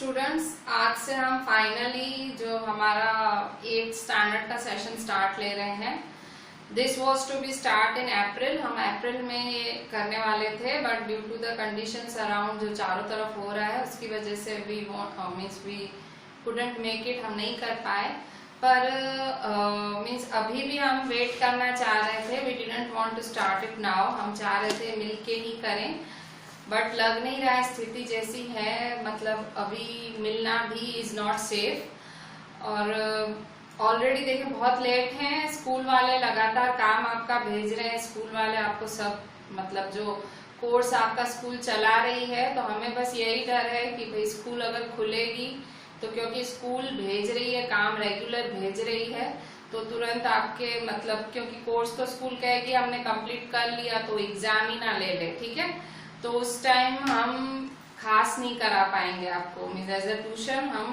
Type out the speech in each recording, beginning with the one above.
Students, आज से हम फाइनली जो हमारा 8th स्टैंडर्ड का सेशन स्टार्ट ले रहे हैं। This was to be start in April. हम अप्रैल में ये करने वाले थे, but due to the conditions around जो चारों तरफ हो रहा है उसकी वजह से वी कुडंट मेक इट, हम नहीं कर पाए। पर मीन्स अभी भी हम वेट करना चाह रहे थे। We didn't want to start it now. हम चाह रहे थे मिलके ही करें, बट लग नहीं रहा है स्थिति जैसी है। मतलब अभी मिलना भी इज नॉट सेफ। और ऑलरेडी देखिए बहुत लेट हैं। स्कूल वाले लगातार काम आपका भेज रहे हैं। स्कूल वाले आपको सब मतलब जो कोर्स आपका स्कूल चला रही है, तो हमें बस यही डर है कि भाई स्कूल अगर खुलेगी तो क्योंकि स्कूल भेज रही है, काम रेगुलर भेज रही है, तो तुरंत आपके मतलब क्योंकि कोर्स तो स्कूल कहेगी हमने कंप्लीट कर लिया तो एग्जाम ही ना ले ले, ठीक है। तो उस टाइम हम खास नहीं करा पाएंगे आपको, मीन्स एज अ ट्यूशन हम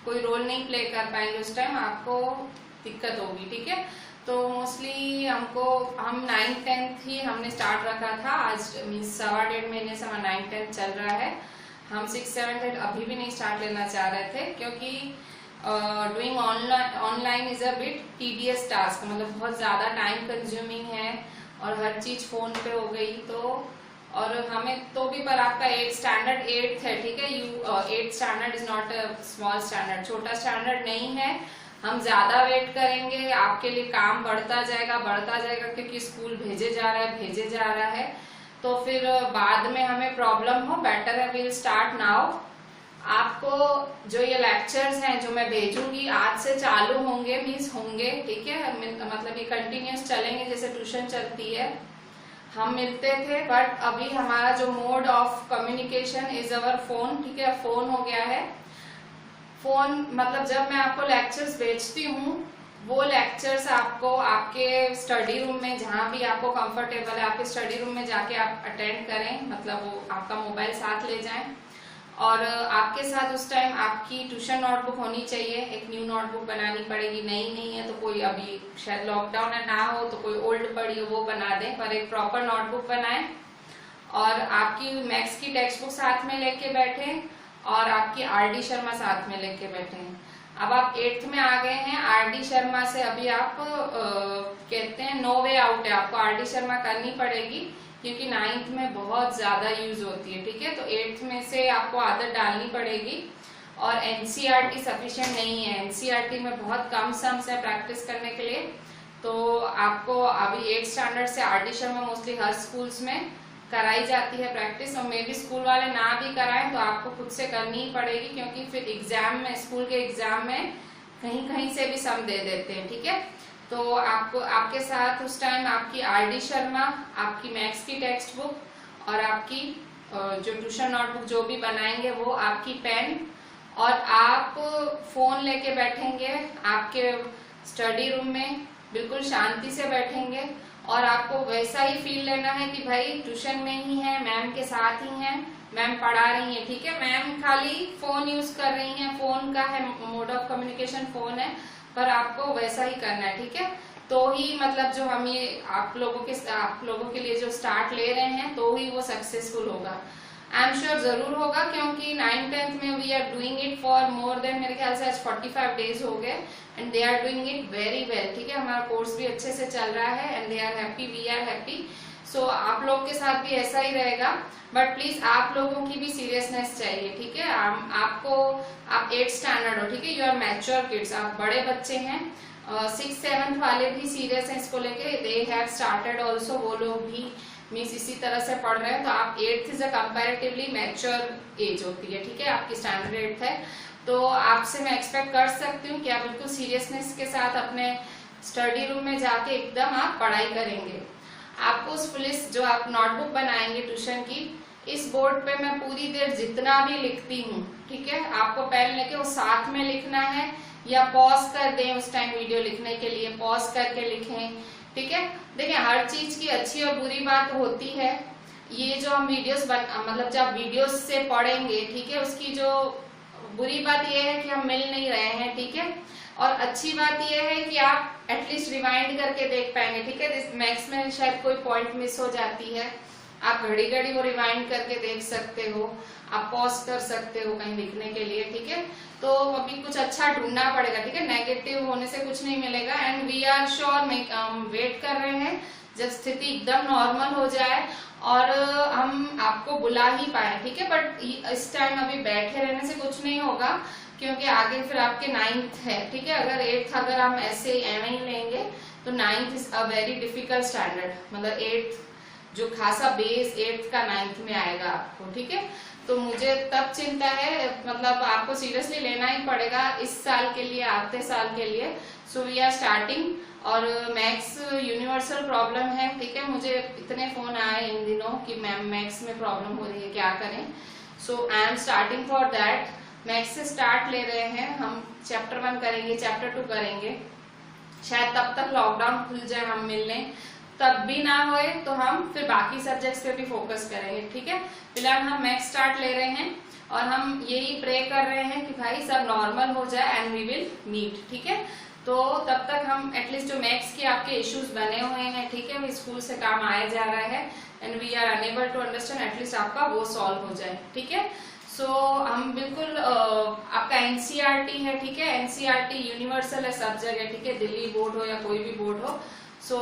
कोई रोल नहीं प्ले कर पाएंगे। उस टाइम आपको दिक्कत होगी, ठीक है। तो मोस्टली हम 9th-10th ही हमने स्टार्ट रखा था। आज मीन्स 1.5 महीने से हमारा 9th-10th चल रहा है। हम 6th 7th 8th अभी भी नहीं स्टार्ट लेना चाह रहे थे, क्योंकि doing online is a bit tedious task. मतलब बहुत ज्यादा टाइम कंज्यूमिंग है और हर चीज फोन पे हो गई। तो और हमें तो भी, पर आपका 8th स्टैंडर्ड 8th है, ठीक है। 8th standard is not a small standard, छोटा स्टैंडर्ड नहीं है। हम ज्यादा वेट करेंगे, आपके लिए काम बढ़ता जाएगा क्योंकि स्कूल भेजे जा रहा है। तो फिर बाद में हमें प्रॉब्लम हो। बेटर है विल स्टार्ट नाउ। आपको जो ये लेक्चर्स हैं जो मैं भेजूंगी आज से चालू होंगे, मीन्स होंगे, ठीक है। मतलब ये कंटिन्यूस चलेंगे जैसे ट्यूशन चलती है। हम मिलते थे, बट अभी हमारा जो mode of communication is our phone, ठीक है। फोन हो गया है। फोन मतलब जब मैं आपको लेक्चर्स भेजती हूँ, वो लेक्चर्स आपको आपके स्टडी रूम में, जहाँ भी आपको कंफर्टेबल है, आपके स्टडी रूम में जाके आप अटेंड करें। मतलब वो आपका मोबाइल साथ ले जाएं, और आपके साथ उस टाइम आपकी ट्यूशन नोटबुक होनी चाहिए। एक न्यू नोटबुक बनानी पड़ेगी, नई नहीं है तो कोई, अभी शायद लॉकडाउन है ना हो तो कोई ओल्ड पड़ी हो वो बना दें, पर एक प्रॉपर नोटबुक बनाएं। और आपकी मैथ्स की टेक्स्ट बुक साथ में लेके बैठे, और आपकी आर डी शर्मा साथ में लेके बैठे। अब आप 8th में आ गए हैं, आर डी शर्मा से अभी आप कहते हैं नो वे आउट है, आपको आर डी शर्मा करनी पड़ेगी, क्योंकि 9th में बहुत ज्यादा यूज होती है, ठीक है। तो 8th में से आपको आदत डालनी पड़ेगी। और एनसीईआरटी सफिशिएंट नहीं है। एनसीईआरटी में बहुत कम सम्स है प्रैक्टिस करने के लिए। तो आपको अभी 8th स्टैंडर्ड से आर डी शर्मा मोस्टली हर स्कूल्स में कराई जाती है प्रैक्टिस। और मे भी स्कूल वाले ना भी कराएं तो आपको खुद से करनी ही पड़ेगी, क्योंकि फिर एग्जाम में, स्कूल के एग्जाम में कहीं कहीं से भी सम दे देते हैं, ठीक है। तो आपको आपके साथ उस टाइम आपकी आर डी शर्मा, आपकी मैथ्स की टेक्स्ट बुक और आपकी जो ट्यूशन नोटबुक जो भी बनाएंगे वो, आपकी पेन, और आप फोन लेके बैठेंगे आपके स्टडी रूम में, बिल्कुल शांति से बैठेंगे। और आपको वैसा ही फील लेना है कि भाई ट्यूशन में ही है, मैम के साथ ही हैं, मैम पढ़ा रही हैं, ठीक है। मैम खाली फोन यूज कर रही हैं, फोन का है मोड ऑफ कम्युनिकेशन फोन है, पर आपको वैसा ही करना है, ठीक है। तो ही मतलब जो हम ये आप लोगों के लिए जो स्टार्ट ले रहे हैं, तो ही वो सक्सेसफुल होगा। आई एम श्योर जरूर होगा, क्योंकि 9th-10th में we are doing it for more than, मेरे ख्याल से आज 45 डेज हो गए, and they are doing it very well, ठीक है। हमारा कोर्स भी अच्छे से चल रहा है, and they are happy, we are happy. So आप लोग के साथ भी ऐसा ही रहेगा, बट प्लीज आप लोगों की भी सीरियसनेस चाहिए, ठीक है। आप 8th स्टैंडर्ड हो, ठीक है, यू आर मैच्योर किड्स, आप बड़े बच्चे हैं। 6th 7th वाले भी सीरियस हैं इसको लेके, दे हैव स्टार्टेड ऑल्सो, वो लोग भी मीन्स इसी तरह से पढ़ रहे हैं। तो आप 8th is a comparatively mature age होती है, ठीक है, आपकी स्टैंडर्ड 8th है। तो आपसे मैं एक्सपेक्ट कर सकती हूँ कि आप बिल्कुल सीरियसनेस के साथ अपने स्टडी रूम में जाके एकदम आप पढ़ाई करेंगे। आपको उस पुलिस जो आप नोटबुक बनाएंगे ट्यूशन की, इस बोर्ड पे मैं पूरी देर जितना भी लिखती हूँ, ठीक है, आपको पेन लेके वो साथ में लिखना है, या पॉज कर दें उस टाइम वीडियो लिखने के लिए, पॉज करके लिखें, ठीक है। देखिए हर चीज की अच्छी और बुरी बात होती है। ये जो हम वीडियोस मतलब जब वीडियोस से पढ़ेंगे, ठीक है, उसकी जो बुरी बात ये है कि हम मिल नहीं रहे हैं, ठीक है। और अच्छी बात ये है कि आप एटलीस्ट रिवाइंड करके देख पाएंगे, ठीक है। मैथ्स में शायद कोई पॉइंट मिस हो जाती है, आप घड़ी घड़ी वो रिवाइंड करके देख सकते हो, आप पॉज कर सकते हो कहीं लिखने के लिए, ठीक है। तो अभी कुछ अच्छा ढूंढना पड़ेगा, ठीक है, नेगेटिव होने से कुछ नहीं मिलेगा। And we are sure, wait कर रहे हैं जब स्थिति एकदम नॉर्मल हो जाए और हम आपको बुला ही पाए, ठीक है। बट इस टाइम अभी बैठे रहने से कुछ नहीं होगा, क्योंकि आगे फिर आपके 9th है, ठीक है। अगर 8th अगर हम ऐसे एम ही लेंगे तो 9th is a very difficult standard, मतलब 8th जो खासा बेस 8th का 9th में आएगा आपको, ठीक है। तो मुझे तब चिंता है, मतलब आपको सीरियसली लेना ही पड़ेगा इस साल के लिए, आते साल के लिए। सो वी आर स्टार्टिंग, और मैथ्स यूनिवर्सल प्रॉब्लम है, ठीक है। मुझे इतने फोन आए इन दिनों कि मैम मैथ्स में प्रॉब्लम हो रही है, क्या करें। So I am starting for that. Maths से स्टार्ट ले रहे हैं हम, चैप्टर 1 करेंगे, चैप्टर 2 करेंगे, शायद तब तक लॉकडाउन खुल जाए, हम मिलने, तब भी ना होए तो हम फिर बाकी सब्जेक्ट्स पे भी फोकस करेंगे, ठीक है। फिलहाल हम मैथ्स स्टार्ट ले रहे हैं और हम यही प्रे कर रहे हैं कि भाई सब नॉर्मल हो जाए एंड वी विल मीट, ठीक है। तो तब तक हम एटलीस्ट जो मैथ्स के आपके इश्यूज बने हुए हैं, ठीक है, स्कूल से काम आया जा रहा है and we are unable to understand, at least आपका वो सॉल्व हो जाए, ठीक है। सो हम बिल्कुल आपका एनसीईआरटी है, ठीक है, एनसीईआरटी यूनिवर्सल है सब जगह, ठीक है, दिल्ली बोर्ड हो या कोई भी बोर्ड हो। सो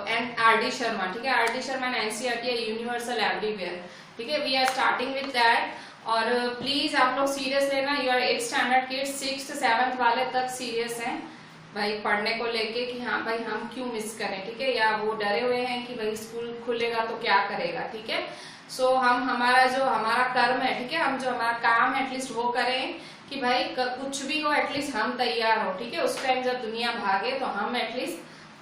एंड आरडी शर्मा, ठीक है, आरडी शर्मा एंड एनसीईआरटी है यूनिवर्सल एवरीवेयर, ठीक है। We are starting with that. और प्लीज आप लोग सीरियस लेना, you are 8th standard kids, 6th 7th वाले तक सीरियस हैं भाई पढ़ने को लेके कि हाँ भाई हम क्यों मिस करें, ठीक है, या वो डरे हुए हैं कि भाई स्कूल खुलेगा तो क्या करेगा, ठीक है। सो हम हमारा कर्म है, ठीक है, हम जो हमारा काम है एटलीस्ट वो करें कि भाई कुछ भी हो एटलीस्ट हम तैयार हो, ठीक है। उस टाइम जब दुनिया भागे तो हम एटलीस्ट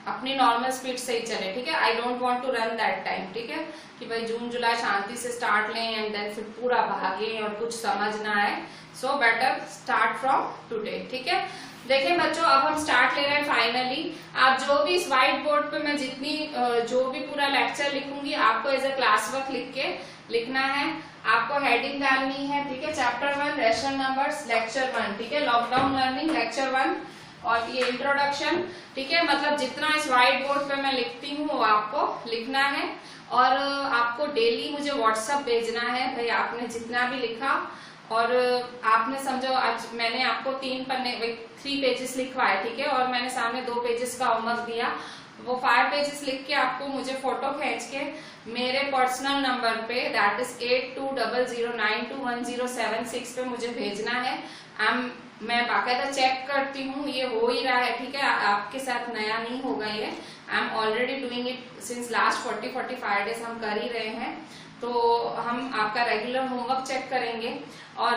अपनी नॉर्मल स्पीड से ही चले, ठीक है। I don't want to run that time, ठीक है, कि भाई जून जुलाई शांति से स्टार्ट लें एंड देन फिर पूरा भागे और कुछ समझ ना आए। So better start from today, ठीक है। देखिए बच्चों, अब हम स्टार्ट ले रहे हैं फाइनली। आप जो भी इस व्हाइट बोर्ड पे मैं जितनी जो भी पूरा लेक्चर लिखूंगी आपको एज अ क्लास वर्क लिख के लिखना है, आपको हेडिंग डालनी है, ठीक है। चैप्टर 1 रेशनल नंबर्स लेक्चर 1, ठीक है, लॉकडाउन लर्निंग लेक्चर 1 और ये इंट्रोडक्शन, ठीक है। मतलब जितना इस व्हाइट बोर्ड पे मैं लिखती हूँ वो आपको लिखना है और आपको डेली मुझे व्हाट्सएप भेजना है भाई आपने जितना भी लिखा। और आपने समझो आज मैंने आपको 3 पेजेस लिखवाए, ठीक है, और मैंने सामने 2 पेजेस का होमवर्क दिया, वो 5 पेजेस लिख के आपको मुझे फोटो खींच के मेरे पर्सनल नंबर पे दैट इज 8200921076 पे मुझे भेजना है। मैं बाकायदा चेक करती हूँ ये हो ही रहा है, ठीक है, आपके साथ नया नहीं होगा ये, I am already doing it since last 40-45 days हम कर ही रहे हैं। तो हम आपका रेगुलर होमवर्क चेक करेंगे और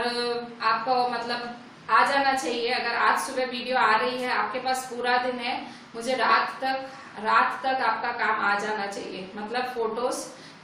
आपको मतलब आ जाना चाहिए। अगर आज सुबह वीडियो आ रही है आपके पास पूरा दिन है, मुझे रात तक आपका काम आ जाना चाहिए, मतलब फोटोज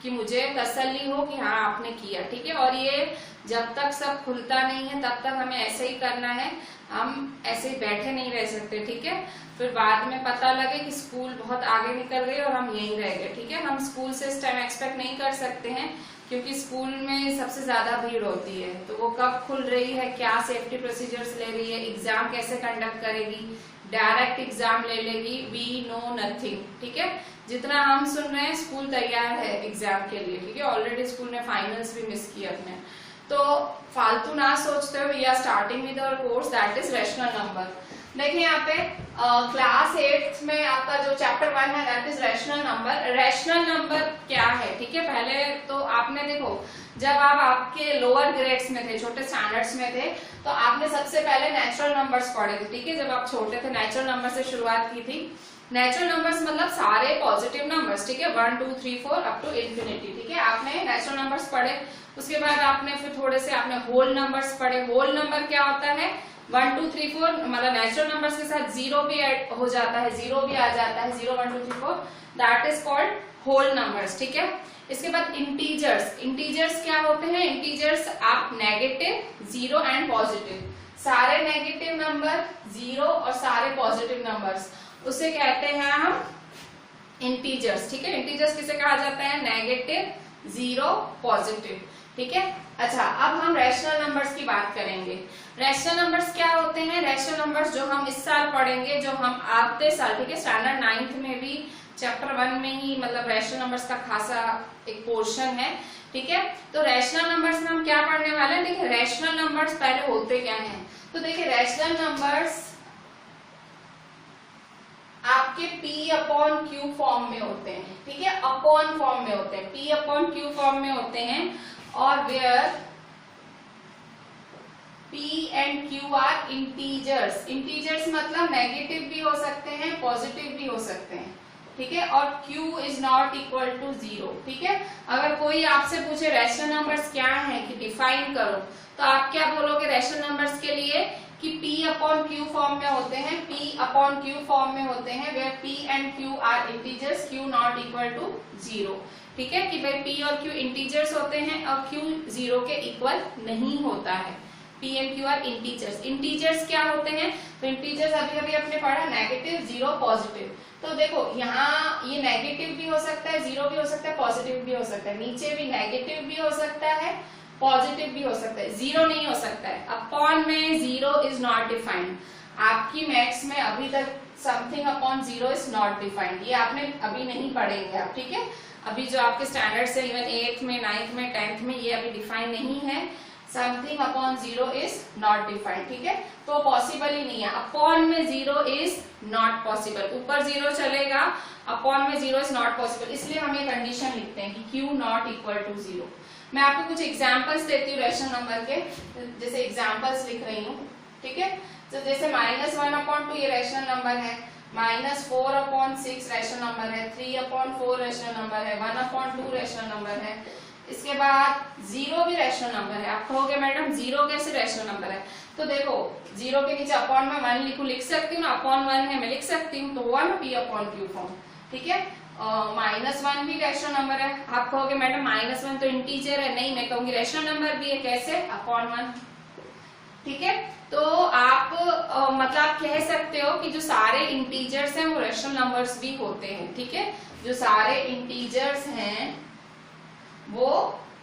कि मुझे तसल्ली हो कि हाँ आपने किया, ठीक है। और ये जब तक सब खुलता नहीं है तब तक हमें ऐसे ही करना है, हम ऐसे ही बैठे नहीं रह सकते, ठीक है। फिर बाद में पता लगे कि स्कूल बहुत आगे निकल गए और हम यहीं रह गए, ठीक है। हम स्कूल से इस टाइम एक्सपेक्ट नहीं कर सकते हैं क्योंकि स्कूल में सबसे ज्यादा भीड़ होती है, तो वो कब खुल रही है, क्या सेफ्टी प्रोसीजर्स ले रही है, एग्जाम कैसे कंडक्ट करेगी, डायरेक्ट एग्जाम ले लेगी, वी नो नथिंग, ठीक है। जितना हम सुन रहे हैं स्कूल तैयार है एग्जाम के लिए, ठीक है, ऑलरेडी स्कूल ने फाइनल्स भी मिस किए अपने। तो फालतू ना सोचते हुए we are starting with our course that is rational number. देखिए यहाँ पे क्लास 8th में आपका जो चैप्टर 1 है that is rational number. Rational number क्या है, ठीक है। पहले तो आपने देखो जब आप आपके लोअर ग्रेड्स में थे, छोटे स्टैंडर्ड्स में थे, तो आपने सबसे पहले नेचुरल नंबर्स पढ़े थे, ठीक है। जब आप छोटे थे नेचुरल नंबर से शुरुआत की थी। नेचुरल नंबर्स मतलब सारे पॉजिटिव नंबर्स, ठीक है, 1 2 3 4 अप टू इंफिनिटी, ठीक है। आपने नेचुरल नंबर्स पढ़े, उसके बाद आपने फिर थोड़े से आपने होल नंबर्स पढ़े। होल नंबर क्या होता है, 1 2 3 4 मतलब नेचुरल नंबर्स के साथ 0 भी ऐड हो जाता है, 0 भी आ जाता है, 0 1 2 3 4 that is called whole numbers, ठीक है। इसके बाद इंटीजर्स। इंटीजर्स क्या होते हैं, इंटीजर्स आप नेगेटिव, 0 एंड पॉजिटिव, सारे नेगेटिव नंबर 0 और सारे पॉजिटिव नंबर्स, उसे कहते हैं हम इंटीजर्स, ठीक है। इंटीजर्स किसे कहा जाता है, नेगेटिव, 0, पॉजिटिव, ठीक है। अच्छा, अब हम रैशनल नंबर्स की बात करेंगे। रैशनल नंबर्स क्या होते हैं, रैशनल नंबर्स जो हम इस साल पढ़ेंगे, जो हम आते साल, ठीक है, स्टैंडर्ड 9th में भी चैप्टर 1 में ही मतलब रैशनल नंबर्स का खासा एक पोर्शन है, ठीक है। तो रैशनल नंबर्स में हम क्या पढ़ने वाले हैं, देखिए रैशनल नंबर्स पहले होते क्या हैं। तो देखिए रैशनल नंबर्स आपके P अपॉन Q फॉर्म में होते हैं, ठीक है, अपॉन फॉर्म में होते हैं, P अपॉन Q फॉर्म में होते हैं, और where P and Q are integers. Integers मतलब नेगेटिव भी हो सकते हैं, पॉजिटिव भी हो सकते हैं, ठीक है, और Q is not equal to 0, ठीक है। अगर कोई आपसे पूछे रैशनल नंबर्स क्या है कि डिफाइन करो, तो आप क्या बोलोगे रैशनल नंबर्स के लिए कि P अपॉन Q फॉर्म में होते हैं, P अपॉन Q फॉर्म में होते हैं, where P and Q are integers, Q not equal to 0, ठीक है, कि भाई P और Q इंटीजर्स होते हैं और Q 0 के इक्वल नहीं होता है। P and Q are integers. Integers क्या होते हैं, तो इंटीजर्स अभी अभी आपने पढ़ा नेगेटिव, 0, पॉजिटिव। तो देखो यहाँ ये नेगेटिव भी हो सकता है, 0 भी हो सकता है, पॉजिटिव भी हो सकता है, नीचे भी नेगेटिव भी हो सकता है, पॉजिटिव भी हो सकता है, 0 नहीं हो सकता है। अपॉन में 0 इज नॉट डिफाइंड। आपकी मैथ्स में अभी तक something upon 0 is not defined, ये आपने अभी नहीं पढ़ेंगे आप, ठीक है। अभी जो आपके स्टैंडर्ड से इवन 8th में, 9th में, 10th में ये अभी डिफाइन नहीं है। Something upon 0 is not defined, ठीक है, तो पॉसिबल ही नहीं है। अपॉन में 0 इज नॉट पॉसिबल, ऊपर 0 चलेगा, अपॉन में 0 इज नॉट पॉसिबल, इसलिए हम ये कंडीशन लिखते हैं कि Q नॉट इक्वल टू 0। मैं आपको कुछ एग्जांपल्स देती हूँ रैशनल नंबर के, जैसे एग्जांपल्स लिख रही हूँ, ठीक है। तो जैसे -1/2 ये रैशनल नंबर है, -4/6 रैशनल नंबर है, 3/4 रैशनल नंबर है, 1/2 रैशनल नंबर है। इसके बाद 0 भी रैशनल नंबर है। आप कहोगे मैडम 0 कैसे रैशनल नंबर है, तो देखो 0 के नीचे अपॉन में 1 लिखूं, लिख सकती हूँ ना, अपॉन 1 है मैं लिख सकती हूँ, तो 1 P अपॉन Q फॉर्म, ठीक है। -1 भी रैशनल नंबर है। आप कहोगे मैडम -1 तो इंटीजर है, नहीं, मैं कहूंगी रैशनल नंबर भी है, कैसे, अपॉन 1, ठीक है। तो आप मतलब आप कह सकते हो कि जो सारे इंटीजर्स हैं वो रैशनल नंबर्स भी होते हैं, ठीक है, जो सारे इंटीजर्स हैं वो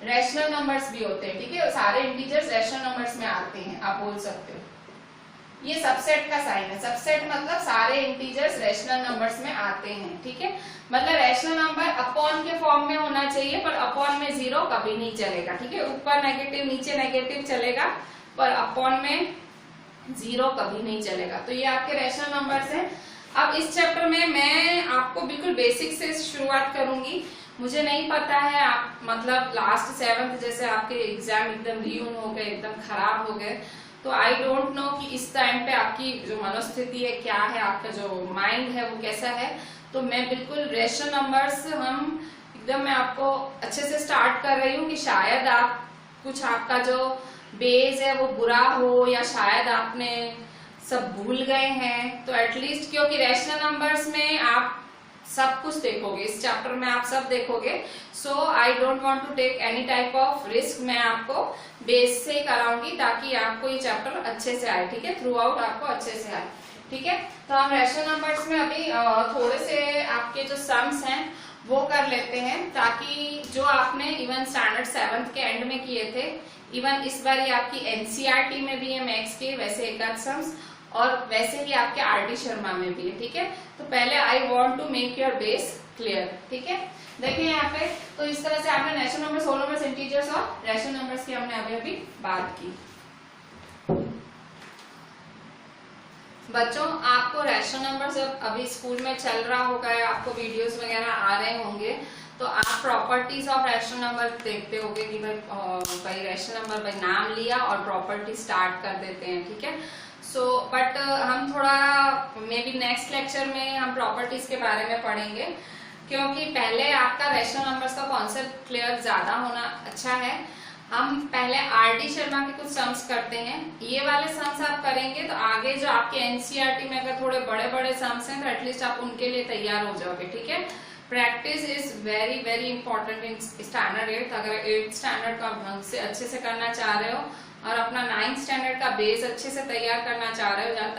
रैशनल नंबर्स भी होते हैं, ठीक है, सारे इंटीजर्स रैशनल नंबर्स में आते हैं, आप बोल सकते हो। ये सबसेट का साइन है, सबसेट मतलब सारे इंटीजर्स रैशनल नंबर्स में आते हैं, ठीक है, मतलब रैशनल नंबर अपॉन के फॉर्म में होना चाहिए, पर अपॉन में 0 कभी नहीं चलेगा, ठीक है, ऊपर नेगेटिव नीचे नेगेटिव चलेगा, पर अपॉन में 0 कभी नहीं चलेगा। तो ये आपके रैशनल नंबर्स हैं। अब इस चैप्टर में मैं आपको बिल्कुल बेसिक से शुरुआत करूंगी। मुझे नहीं पता है आप मतलब लास्ट 7th जैसे आपके एग्जाम एकदम रियून हो गए, एकदम खराब हो गए, तो आई डोंट नो कि इस टाइम पे आपकी जो मनोस्थिति है क्या है, आपका जो माइंड है वो कैसा है। तो मैं बिल्कुल रैशनल नंबर्स हम एकदम मैं आपको अच्छे से स्टार्ट कर रही हूँ कि शायद आप कुछ आपका जो बेस है वो बुरा हो, या शायद आपने सब भूल गए हैं, तो एटलीस्ट क्योंकि रैशनल नंबर्स में आप सब कुछ देखोगे, इस चैप्टर में आप सब देखोगे, so I don't want to take any type of risk. मैं आपको बेस से कराऊंगी ताकि आपको ये चैप्टर अच्छे से आए, ठीक है, थ्रू आउट आपको अच्छे से आए, ठीक है। तो हम रैशनल नंबर्स में अभी थोड़े से आपके जो सम्स हैं वो कर लेते हैं, ताकि जो आपने इवन स्टैंडर्ड 7th के एंड में किए थे, इवन इस बार ये आपकी एनसीईआरटी में भी है मैथ्स के वैसे एकाध सम्स, और वैसे ही आपके आरडी शर्मा में भी है, ठीक है। तो पहले I want to make your base clear, ठीक है। देखिए यहाँ पे, तो इस तरह से आपने rational numbers, whole numbers, integers और रैशनल नंबर्स की हमने अभी अभी बात की। बच्चों आपको रैशनल नंबर जब अभी स्कूल में चल रहा होगा, आपको वीडियोस वगैरह आ रहे होंगे, तो आप प्रॉपर्टीज ऑफ रैशनल नंबर देखते होंगे कि भाई रैशनल नंबर भाई नाम लिया और प्रॉपर्टी स्टार्ट कर देते हैं, ठीक है। सो बट हम थोड़ा मे बी नेक्स्ट लेक्चर में हम प्रॉपर्टीज के बारे में पढ़ेंगे, क्योंकि पहले आपका रैशनल नंबर्स का कॉन्सेप्ट क्लियर ज्यादा होना अच्छा है। हम पहले आरडी शर्मा के कुछ सम्स करते हैं, ये वाले सम्स आप करेंगे तो आगे जो आपके एनसीईआरटी में अगर थोड़े बड़े बड़े सम्स हैं तो एटलीस्ट आप उनके लिए तैयार हो जाओगे, ठीक है। Practice is very very important in standard 8। अगर 8th स्टैंडर्ड का ढंग से अच्छे से करना चाह रहे हो और अपना 9th स्टैंडर्ड का बेस अच्छे से तैयार करना चाह रहे हो, जब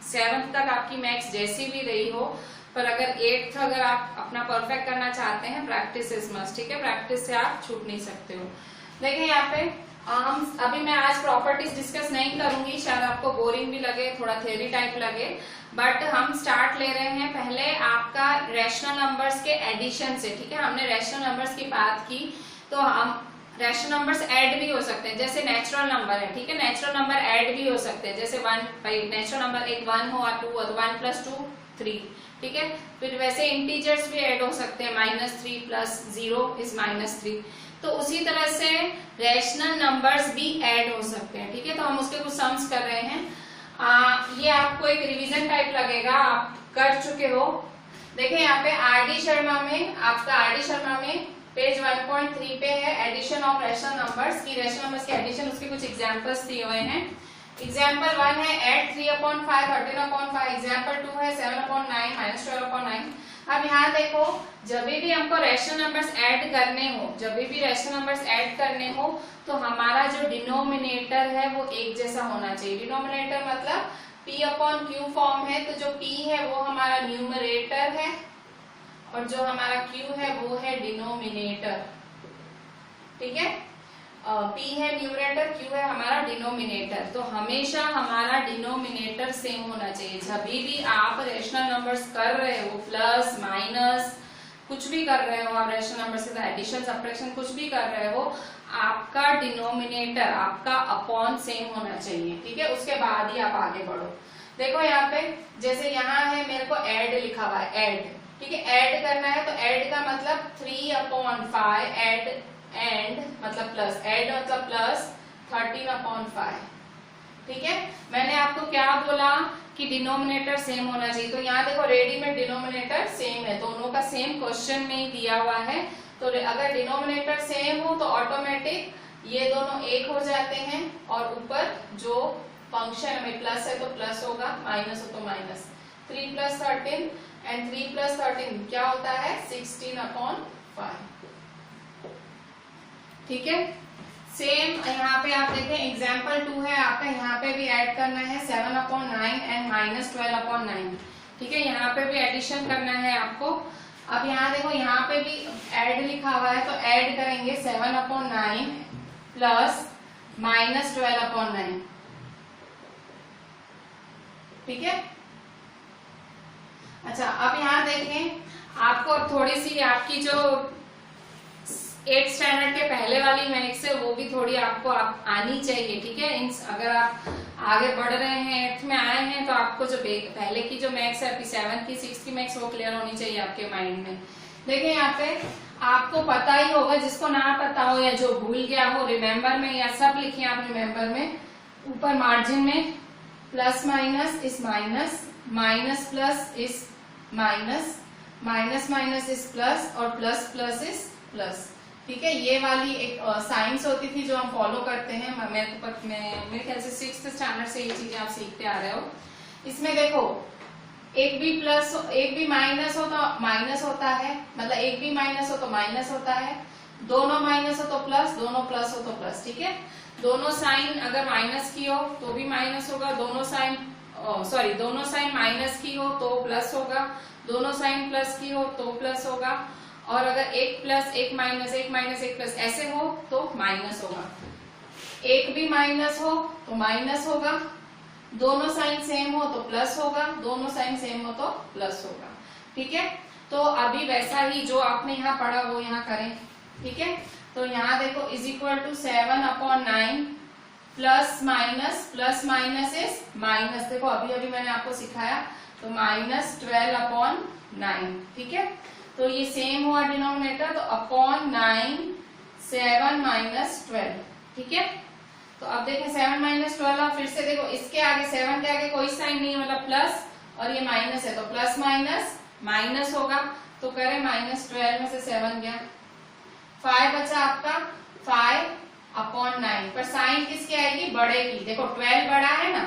7th तक आपकी मैथ्स जैसी भी रही हो, पर अगर 8th अगर आप अपना परफेक्ट करना चाहते हैं, प्रैक्टिस इज मस्ट, ठीक है, प्रैक्टिस से आप छूट नहीं सकते हो। देखिए यहाँ पे हम अभी मैं आज प्रॉपर्टीज डिस्कस नहीं करूंगी, शायद आपको बोरिंग भी लगे, थोड़ा थ्योरी टाइप लगे, बट हम स्टार्ट ले रहे हैं पहले आपका रैशनल नंबर्स के एडिशन से। ठीक है, हमने रैशनल नंबर्स की बात की, तो हम रैशनल नंबर्स ऐड भी हो सकते हैं, जैसे नेचुरल नंबर है। ठीक है, नेचुरल नंबर ऐड भी हो सकते हैं, जैसे 1 नेचुरल नंबर एक 1 हो और 2 हो तो 1 + 2 3। ठीक है, फिर वैसे इंटीजर्स भी ऐड हो सकते हैं, -3 + 0 = -3। तो उसी तरह से रैशनल नंबर्स भी ऐड हो सकते हैं। ठीक है, तो हम उसके कुछ सम्स कर रहे हैं। ये आपको एक रिवीजन टाइप लगेगा, आप कर चुके हो। देखिए यहाँ पे आरडी शर्मा में, आपका आरडी शर्मा में पेज 1.3 पे है एडिशन ऑफ रैशनल नंबर्स की, रैशनल नंबर्स के एडिशन, उसके कुछ एग्जांपल्स दिए हुए हैं। एग्जाम्पल 1 है ऐड 3/5 13/5, एग्जाम्पल 2 है 7/9 -12/9। अब यहाँ देखो, जब भी हमको रैशनल नंबर्स ऐड करने हो, जब भी रैशनल नंबर्स ऐड करने हो तो हमारा जो डिनोमिनेटर है वो एक जैसा होना चाहिए। डिनोमिनेटर मतलब P/Q फॉर्म है, तो जो P है वो हमारा न्यूमरेटर है और जो हमारा Q है वो है डिनोमिनेटर। ठीक है, P है न्यूमरेटर, Q है हमारा डिनोमिनेटर। तो हमेशा हमारा डिनोमिनेटर सेम होना चाहिए। जब भी आप रैशनल नंबर्स कर रहे हो, प्लस माइनस कुछ भी कर रहे हो आप रैशनल नंबर्स के साथ, एडिशन सब्ट्रैक्शन कुछ भी कर रहे हो, आपका डिनोमिनेटर आपका अपॉन सेम होना चाहिए। ठीक है, उसके बाद ही आप आगे बढ़ो। देखो यहाँ पे, जैसे यहाँ है मेरे को ऐड लिखा हुआ है, ऐड। ठीक है, ऐड करना है तो ऐड का मतलब 3/5, ऐड एंड मतलब प्लस, ऐड मतलब प्लस 13/5। ठीक है, मैंने आपको क्या बोला कि डिनोमिनेटर सेम होना चाहिए। तो यहाँ देखो रेडीमेड डिनोमिनेटर सेम है, दोनों का सेम क्वेश्चन में ही दिया हुआ है। तो अगर डिनोमिनेटर सेम हो तो ऑटोमेटिक ये दोनों एक हो जाते हैं, और ऊपर जो फंक्शन में प्लस है तो प्लस होगा, माइनस हो तो माइनस। 3 + 13 एंड 3 + 13 क्या होता है 16/5। ठीक है, सेम यहाँ पे आप देखें एग्जाम्पल 2 है आपका, यहाँ पे भी ऐड करना है 7/9 एंड -12/9। ठीक है, यहाँ पे भी एडिशन करना है आपको। अब यहाँ देखो, यहाँ पे भी ऐड लिखा हुआ है, तो ऐड करेंगे 7/9 प्लस -12/9। ठीक है, अच्छा अब यहाँ देखें, आपको थोड़ी सी आपकी जो 8th स्टैंडर्ड के पहले वाली मैथ्स है वो भी थोड़ी आपको आनी चाहिए। ठीक है, अगर आप आगे बढ़ रहे हैं, 8th में आए हैं, तो आपको जो पहले की जो मैथ्स है आपकी 7th की 6th की मैथ्स वो क्लियर होनी चाहिए आपके माइंड में। देखिए यहाँ पे आपको पता ही होगा, जिसको ना पता हो या जो भूल गया हो, रिमेम्बर में या सब लिखिए आप रिमेम्बर में, ऊपर मार्जिन में प्लस माइनस इस माइनस, माइनस प्लस इस माइनस, माइनस माइनस इस प्लस, और प्लस प्लस इस प्लस। ठीक है, ये वाली एक साइंस होती थी जो हम फॉलो करते हैं। मेरे ख्याल से 6th स्टैंडर्ड से ये चीजें आप सीखते आ रहे हो। इसमें देखो, एक भी प्लस एक भी माइनस हो तो माइनस होता है, मतलब एक भी माइनस हो तो माइनस होता है, दोनों माइनस हो तो प्लस, दोनों प्लस हो तो प्लस। ठीक है, दोनों साइन अगर माइनस की हो तो भी माइनस होगा, दोनों साइन माइनस की हो तो प्लस होगा, दोनों साइन प्लस की हो तो प्लस होगा, और अगर एक प्लस एक माइनस एक माइनस एक प्लस ऐसे हो तो माइनस होगा। एक भी माइनस हो तो माइनस होगा, दोनों साइन सेम हो तो प्लस होगा, दोनों साइन सेम हो तो प्लस होगा। ठीक है, तो अभी वैसा ही जो आपने यहाँ पढ़ा वो यहाँ करें। ठीक है, तो यहाँ देखो = 7/9 प्लस माइनस इस माइनस, देखो अभी अभी मैंने आपको सिखाया, तो -12/9। ठीक है, तो ये सेम हुआ डिनोमिनेटर, तो अपॉन 9 7 - 12। ठीक है, तो अब देखें 7 - 12, फिर से देखो इसके आगे 7 के आगे कोई साइन नहीं है, मतलब प्लस, और ये माइनस है तो प्लस माइनस माइनस होगा, तो करें -12 में से 7 गया, 5 बचा आपका 5/9। पर साइन किसकी आएगी, बड़े की। देखो 12 बड़ा है ना,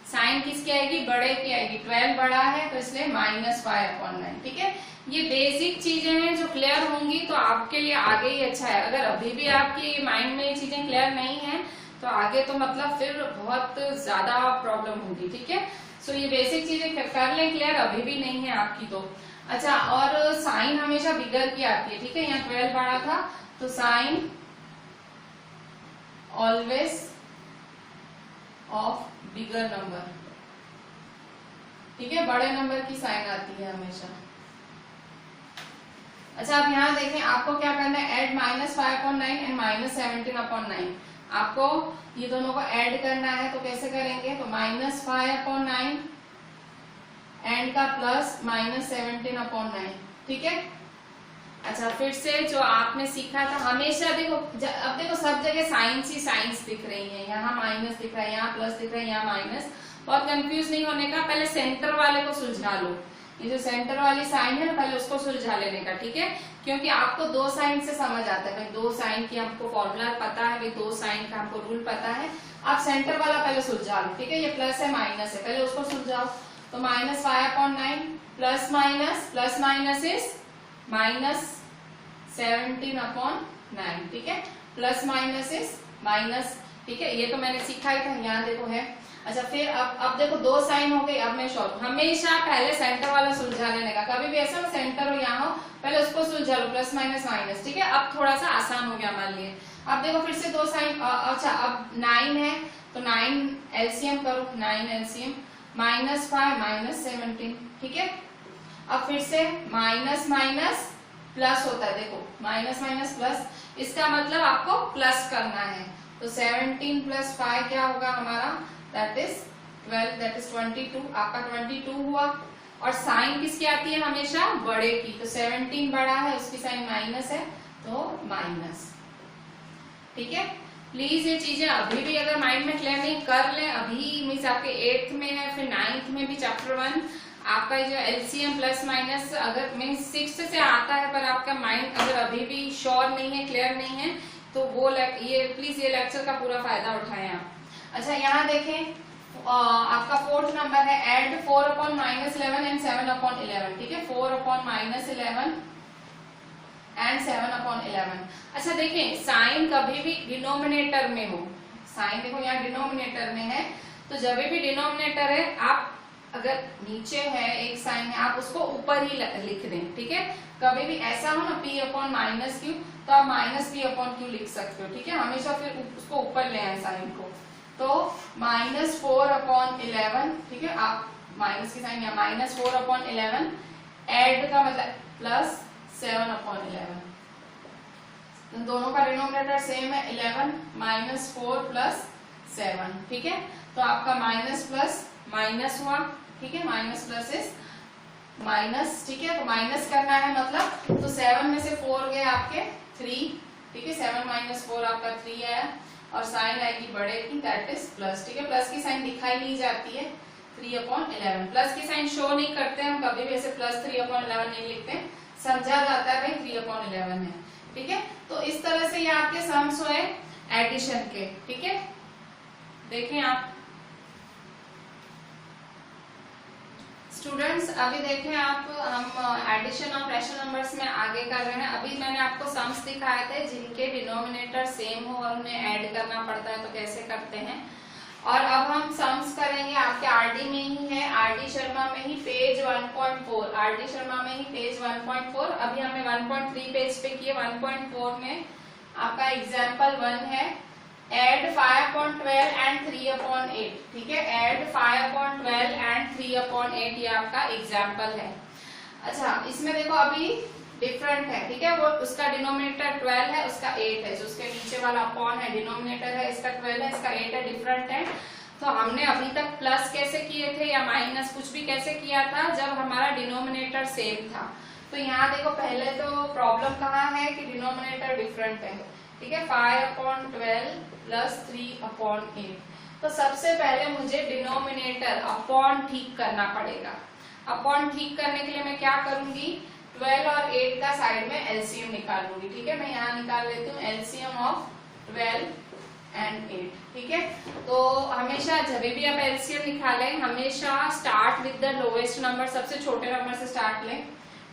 साइन किसकी आएगी, बड़े की आएगी, 12 बड़ा है तो इसलिए -5/9। ठीक है, ये बेसिक चीजें हैं जो क्लियर होंगी तो आपके लिए आगे ही अच्छा है। अगर अभी भी आपकी माइंड में ये चीजें क्लियर नहीं है तो आगे तो मतलब फिर बहुत ज्यादा प्रॉब्लम होगी। ठीक है, सो ये बेसिक चीजें कर लें क्लियर, अभी भी नहीं है आपकी तो। अच्छा, और साइन हमेशा बिगर की आती है। ठीक है, यहाँ 12 बड़ा था तो sign always of bigger number, ठीक है, बड़े नंबर की साइन आती है हमेशा। अच्छा अब यहाँ देखें, आपको क्या करना है, एड -5/9 एंड -17/9, आपको ये दोनों को ऐड करना है। तो कैसे करेंगे, तो -5/9 एंड का प्लस -17/9, ठीक है। अच्छा फिर से जो आपने सीखा था, हमेशा देखो अब देखो सब जगह साइंस ही साइंस दिख रही है, यहाँ माइनस दिख रहा है, यहाँ प्लस दिख रहा है, यहाँ माइनस। बहुत कंफ्यूज नहीं होने का, पहले सेंटर वाले को सुलझा लो, ये जो सेंटर वाली साइन है ना पहले उसको सुलझा लेने का, ठीक है। क्योंकि आपको दो साइन से समझ आता है, भाई दो साइन की हमको फॉर्मूला पता है, भाई दो साइन का हमको रूल पता है। आप सेंटर वाला पहले सुलझा लो, ठीक है, ये प्लस है माइनस है, पहले उसको सुलझाओ। तो -5/9 प्लस माइनस इज -17/9, ठीक है, प्लस माइनस इज माइनस, ठीक है, ये तो मैंने सिखा ही था, यहाँ देखो है। अच्छा फिर अब देखो दो साइन हो गई, अब मैं सॉल्व, हमेशा पहले सेंटर वाला सुलझा लेने का, कभी भी ऐसा सेंटर हो यहाँ हो पहले उसको सुलझा लो, प्लस माइनस, ठीक है। अब थोड़ा सा आसान हो गया मान लिए। अब देखो फिर से दो साइन, अच्छा अब 9 है तो 9 एलसीएम करो, 9 एलसीएम, -5 -17, ठीक है। अब फिर से माइनस प्लस होता है, देखो माइनस प्लस, इसका मतलब आपको प्लस करना है। तो 17 + 5 क्या होगा हमारा, दैट इज 12, दैट इज 22, आपका 22 हुआ। और साइन किसकी आती है, हमेशा बड़े की, तो 17 बड़ा है उसकी साइन माइनस है, तो माइनस, ठीक है। प्लीज ये चीजें अभी भी अगर माइंड में क्लियर नहीं कर लें, अभी मीन्स आपके 8th में है, फिर 9th में भी चैप्टर 1 आपका जो एलसीएम प्लस माइनस अगर मीन्स 6th से आता है, पर आपका माइंड अगर अभी भी श्योर नहीं है, क्लियर नहीं है, तो वो ये प्लीज ये लेक्चर का पूरा फायदा उठाएं आप। अच्छा यहाँ देखें, आपका 4th नंबर है, एड 4/-11 एंड 7/11, ठीक है, 4/-11 एंड 7/11। अच्छा देखें, साइन कभी भी डिनोमिनेटर में हो, साइन देखो यहाँ डिनोमिनेटर में है, तो जब भी डिनोमिनेटर है आप अगर नीचे है एक साइन है आप उसको ऊपर ही लिख दें, ठीक है। कभी भी ऐसा हो ना P/-Q, तो आप -P/Q लिख सकते हो, ठीक है, हमेशा फिर उसको ऊपर ले आए साइन को। तो -4/11, ठीक है, आप माइनस की साइन या -4/11, एड का मतलब प्लस 7/11, दोनों का डिनोमिनेटर सेम है 11, -4 + 7, ठीक है। तो आपका माइनस प्लस माइनस हुआ, ठीक है, माइनस प्लस इज माइनस, ठीक है। तो माइनस करना है मतलब, तो 7 में से 4 गए आपके 3, ठीक है, 7 - 4 आपका 3 आया, और साइन आएगी बड़े की, दैट इज प्लस, ठीक है। प्लस की साइन दिखाई नहीं जाती है, 3/11, प्लस की साइन शो नहीं करते हम कभी भी, ऐसे प्लस 3/11 नहीं लिखते, समझा जाता है भाई 3/11 है, ठीक है। तो इस तरह से ये आपके सम्स हुए एडिशन के, ठीक है। देखें आप स्टूडेंट्स, अभी देखें आप, हम एडिशन ऑफ रैशनल नंबर्स में आगे कर रहे हैं। अभी मैंने आपको सम्स दिखाए थे जिनके डिनोमिनेटर सेम हो और उन्हें ऐड करना पड़ता है, तो कैसे करते हैं। और अब हम सम्स करेंगे आपके आरडी में ही है, आरडी शर्मा में ही, पेज 1.4, आरडी शर्मा में ही पेज 1.4। अभी हमने 1.3 पेज पे किए, 1.4 में आपका एग्जाम्पल 1 है, एड 5/12 एंड 3/8, ठीक है, एड 5/12 एंड 3/8, ये आपका एग्जाम्पल है। अच्छा इसमें देखो अभी डिफरेंट है, ठीक है, वो उसका डिनोमिनेटर 12 है, उसका 8 है, जो उसके नीचे वाला अपॉन है डिनोमिनेटर है, इसका 12 है, इसका 8 है, डिफरेंट है। तो हमने अभी तक प्लस कैसे किए थे या माइनस कुछ भी कैसे किया था, जब हमारा डिनोमिनेटर सेम था। तो यहाँ देखो पहले तो प्रॉब्लम कहाँ है कि डिनोमिनेटर डिफरेंट है, ठीक है, 5/12 + 3/8। तो सबसे पहले मुझे डिनोमिनेटर अपॉन ठीक करना पड़ेगा। अपॉन ठीक करने के लिए मैं क्या करूंगी, 12 और 8 का साइड में एलसीएम निकाल लूंगी, ठीक है। मैं यहाँ निकाल लेती हूँ एलसीएम ऑफ 12 एंड 8, ठीक है। तो हमेशा जब भी आप एलसीएम निकालें, हमेशा start with the lowest number, सबसे छोटे नंबर से स्टार्ट लें।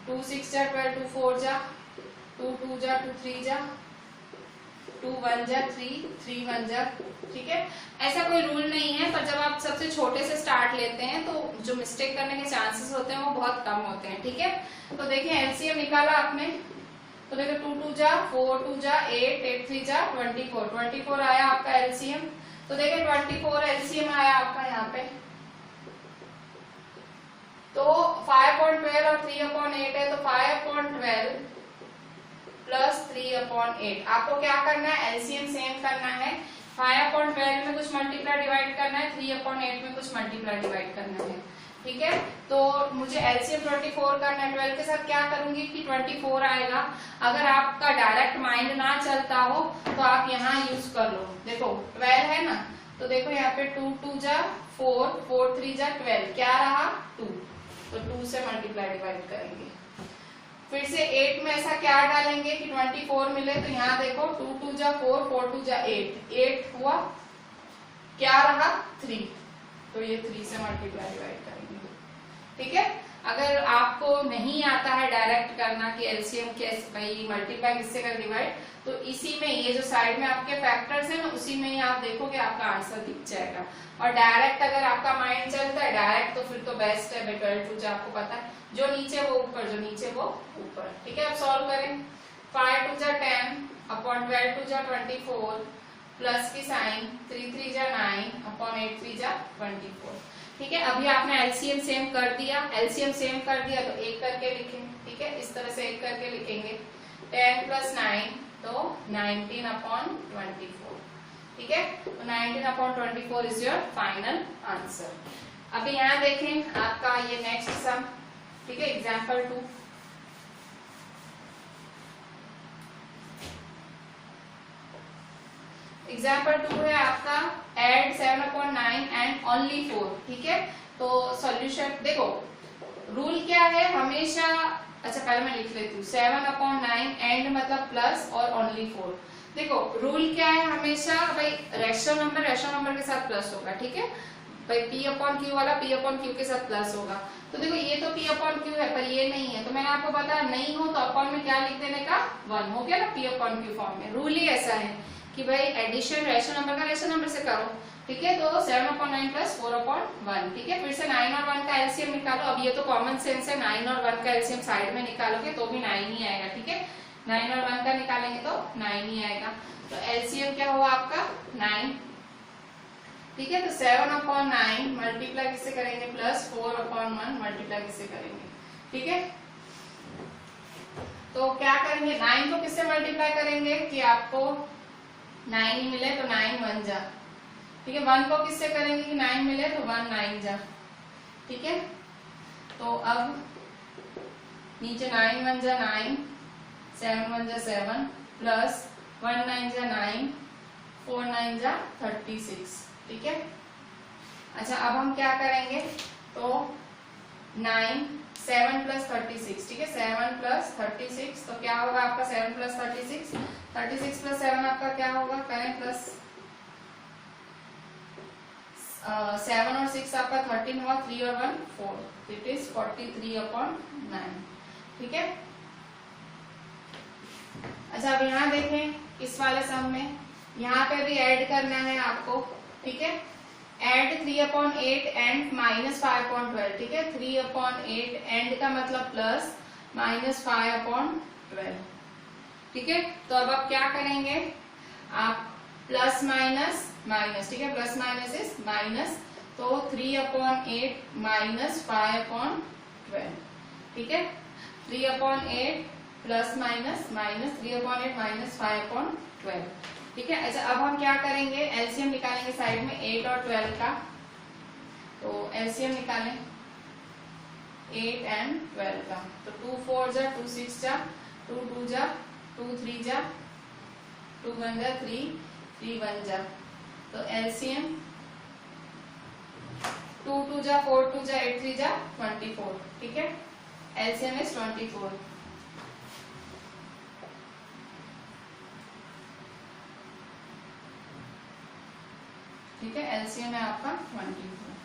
2 6 जा 12, 2 4 जा 2 2 जा 2 3 जा 2 1 जा 3 3 1 जा, ठीक है। ऐसा कोई रूल नहीं है, पर जब आप सबसे छोटे से स्टार्ट लेते हैं तो जो मिस्टेक करने के चांसेस होते हैं वो बहुत कम होते हैं, ठीक है। तो देखिए एलसीएम निकाला आपने, तो देखो 2 2 जा 4 2 जा 8 8 3 जा 24 24 आया आपका एलसीएम। तो देखिए 24 एलसीएम आया आपका यहाँ पे। तो 5/12 और 3/8 है, तो 5/12 प्लस 3/8। आपको क्या करना है, एलसीएम सेम करना है। 5/12 में कुछ मल्टीप्लाई डिवाइड करना है, 3/8 में कुछ मल्टीप्लाई डिवाइड करना है। ठीक है, तो मुझे एलसीएम 24 करना है। 12 के साथ क्या करूंगी कि 24 आएगा। अगर आपका डायरेक्ट माइंड ना चलता हो तो आप यहाँ यूज कर लो। देखो 12 है ना, तो देखो यहाँ पे 2 2 जा 4 4 3 जा 12, क्या रहा 2, तो 2 से मल्टीप्लाई डिवाइड करेंगे। फिर से 8 में ऐसा क्या डालेंगे कि 24 मिले, तो यहाँ देखो 2 2 जा 4 4 2 जा 8 8 हुआ, क्या रहा 3, तो ये 3 से मल्टीप्लाई डिवाइड करेंगे। ठीक है, अगर आपको नहीं आता है डायरेक्ट करना कि एलसीएम कैसे भाई मल्टीप्लाई किससे कर डिवाइड, तो इसी में ये जो साइड में आपके फैक्टर्स है ना, उसी में ही आप देखोगे आपका आंसर दिख जाएगा। और डायरेक्ट अगर आपका माइंड चलता है डायरेक्ट, तो फिर तो बेस्ट है। 12 2 जा आपको पता है, जो नीचे वो ऊपर, जो नीचे वो ऊपर। ठीक है, अब सॉल्व करें। 5 2 जा 10 अपॉन 12 2 जा 24 प्लस की साइन 3 3 जा 9 अपॉन 8 3 जा 24। ठीक है, अभी आपने एलसीएम सेम कर दिया। एलसीएम सेम कर दिया तो एक करके लिखेंगे। ठीक है, इस तरह से एक करके लिखेंगे। 10 प्लस 9 तो 19 अपॉन 24। ठीक है, तो 19 upon 24 is your final answer. अभी यहाँ देखें आपका ये नेक्स्ट सम। ठीक है, एग्जाम्पल 2। एग्जाम्पल 2 है आपका एड 7/9 एंड ओनली 4। ठीक है, तो सॉल्यूशन देखो, रूल क्या है हमेशा। अच्छा पहले मैं लिख लेती हूँ। 7/9 एंड मतलब प्लस और ओनली 4। देखो रूल क्या है हमेशा भाई, रेशनल नंबर के साथ प्लस होगा। ठीक है भाई, P/Q वाला P/Q के साथ प्लस होगा। तो देखो ये तो P/Q है पर ये नहीं है, तो मैंने आपको बताया नहीं हो तो अपॉन में क्या लिख देने का 1 हो गया ना P/Q फॉर्म में। रूल ही ऐसा है कि भाई एडिशन रेशनल नंबर का रेशनल नंबर से करो। ठीक है, तो 7/9 प्लस 4/1। ठीक है, फिर से 9 और 1 का एलसीएम निकालो। अब ये तो कॉमन सेंस है, 9 और 1 का एलसीएम साइड में निकालोगे तो भी 9 ही आएगा। ठीक है, 9 और 1 का निकालेंगे तो 9 ही आएगा। तो एलसीएम क्या हुआ आपका 9। ठीक है, तो 7/9 मल्टीप्लाई किससे करेंगे, प्लस 4/1 मल्टीप्लाई किससे करेंगे। ठीक है, तो क्या करेंगे, 9 को किससे मल्टीप्लाई करेंगे कि आपको 9 ही मिले, तो 9 1 जा। ठीक है, 1 को किससे करेंगे कि 9 मिले, तो 1 9 जा। ठीक है, तो अब नीचे 9 1 जा 9 7 1 जा 7 प्लस 1 9 जा 9 4 9 जा 36। ठीक है, अच्छा अब हम क्या करेंगे, तो 9 7 प्लस 36। ठीक है, 7 प्लस 36 तो क्या होगा आपका 7 प्लस 36 36 प्लस 7 आपका क्या होगा, करें प्लस 7 और 6 आपका 13 हुआ, 3 और 1 4, इट इज 43/9। ठीक है, अच्छा अब यहाँ देखें इस वाले सम में, यहाँ पे भी ऐड करना है आपको। ठीक है, एड 3/8 एंड माइनस 5/12। ठीक है, 3/8 एंड का मतलब प्लस माइनस 5/12। ठीक है, तो अब आप क्या करेंगे, आप प्लस माइनस माइनस। ठीक है, प्लस माइनस इज माइनस, तो 3/8 माइनस 5/12। ठीक है, 3/8 प्लस माइनस माइनस 3/8 माइनस 5/12। ठीक है, अच्छा अब हम क्या करेंगे, एलसीएम निकालेंगे साइड में 8 और 12 का। तो एलसीएम निकालें 8 एंड 12 का, तो 2 4 जा 2 6 जा 2 2 जा 2 3 जा 2 1 जा 3 3 1 जा। तो एलसीएम 2 2 जा 4 2 जा 8 3 जा 24। ठीक है, एलसीएम इज 24। ठीक है, एलसीएम है आपका 24।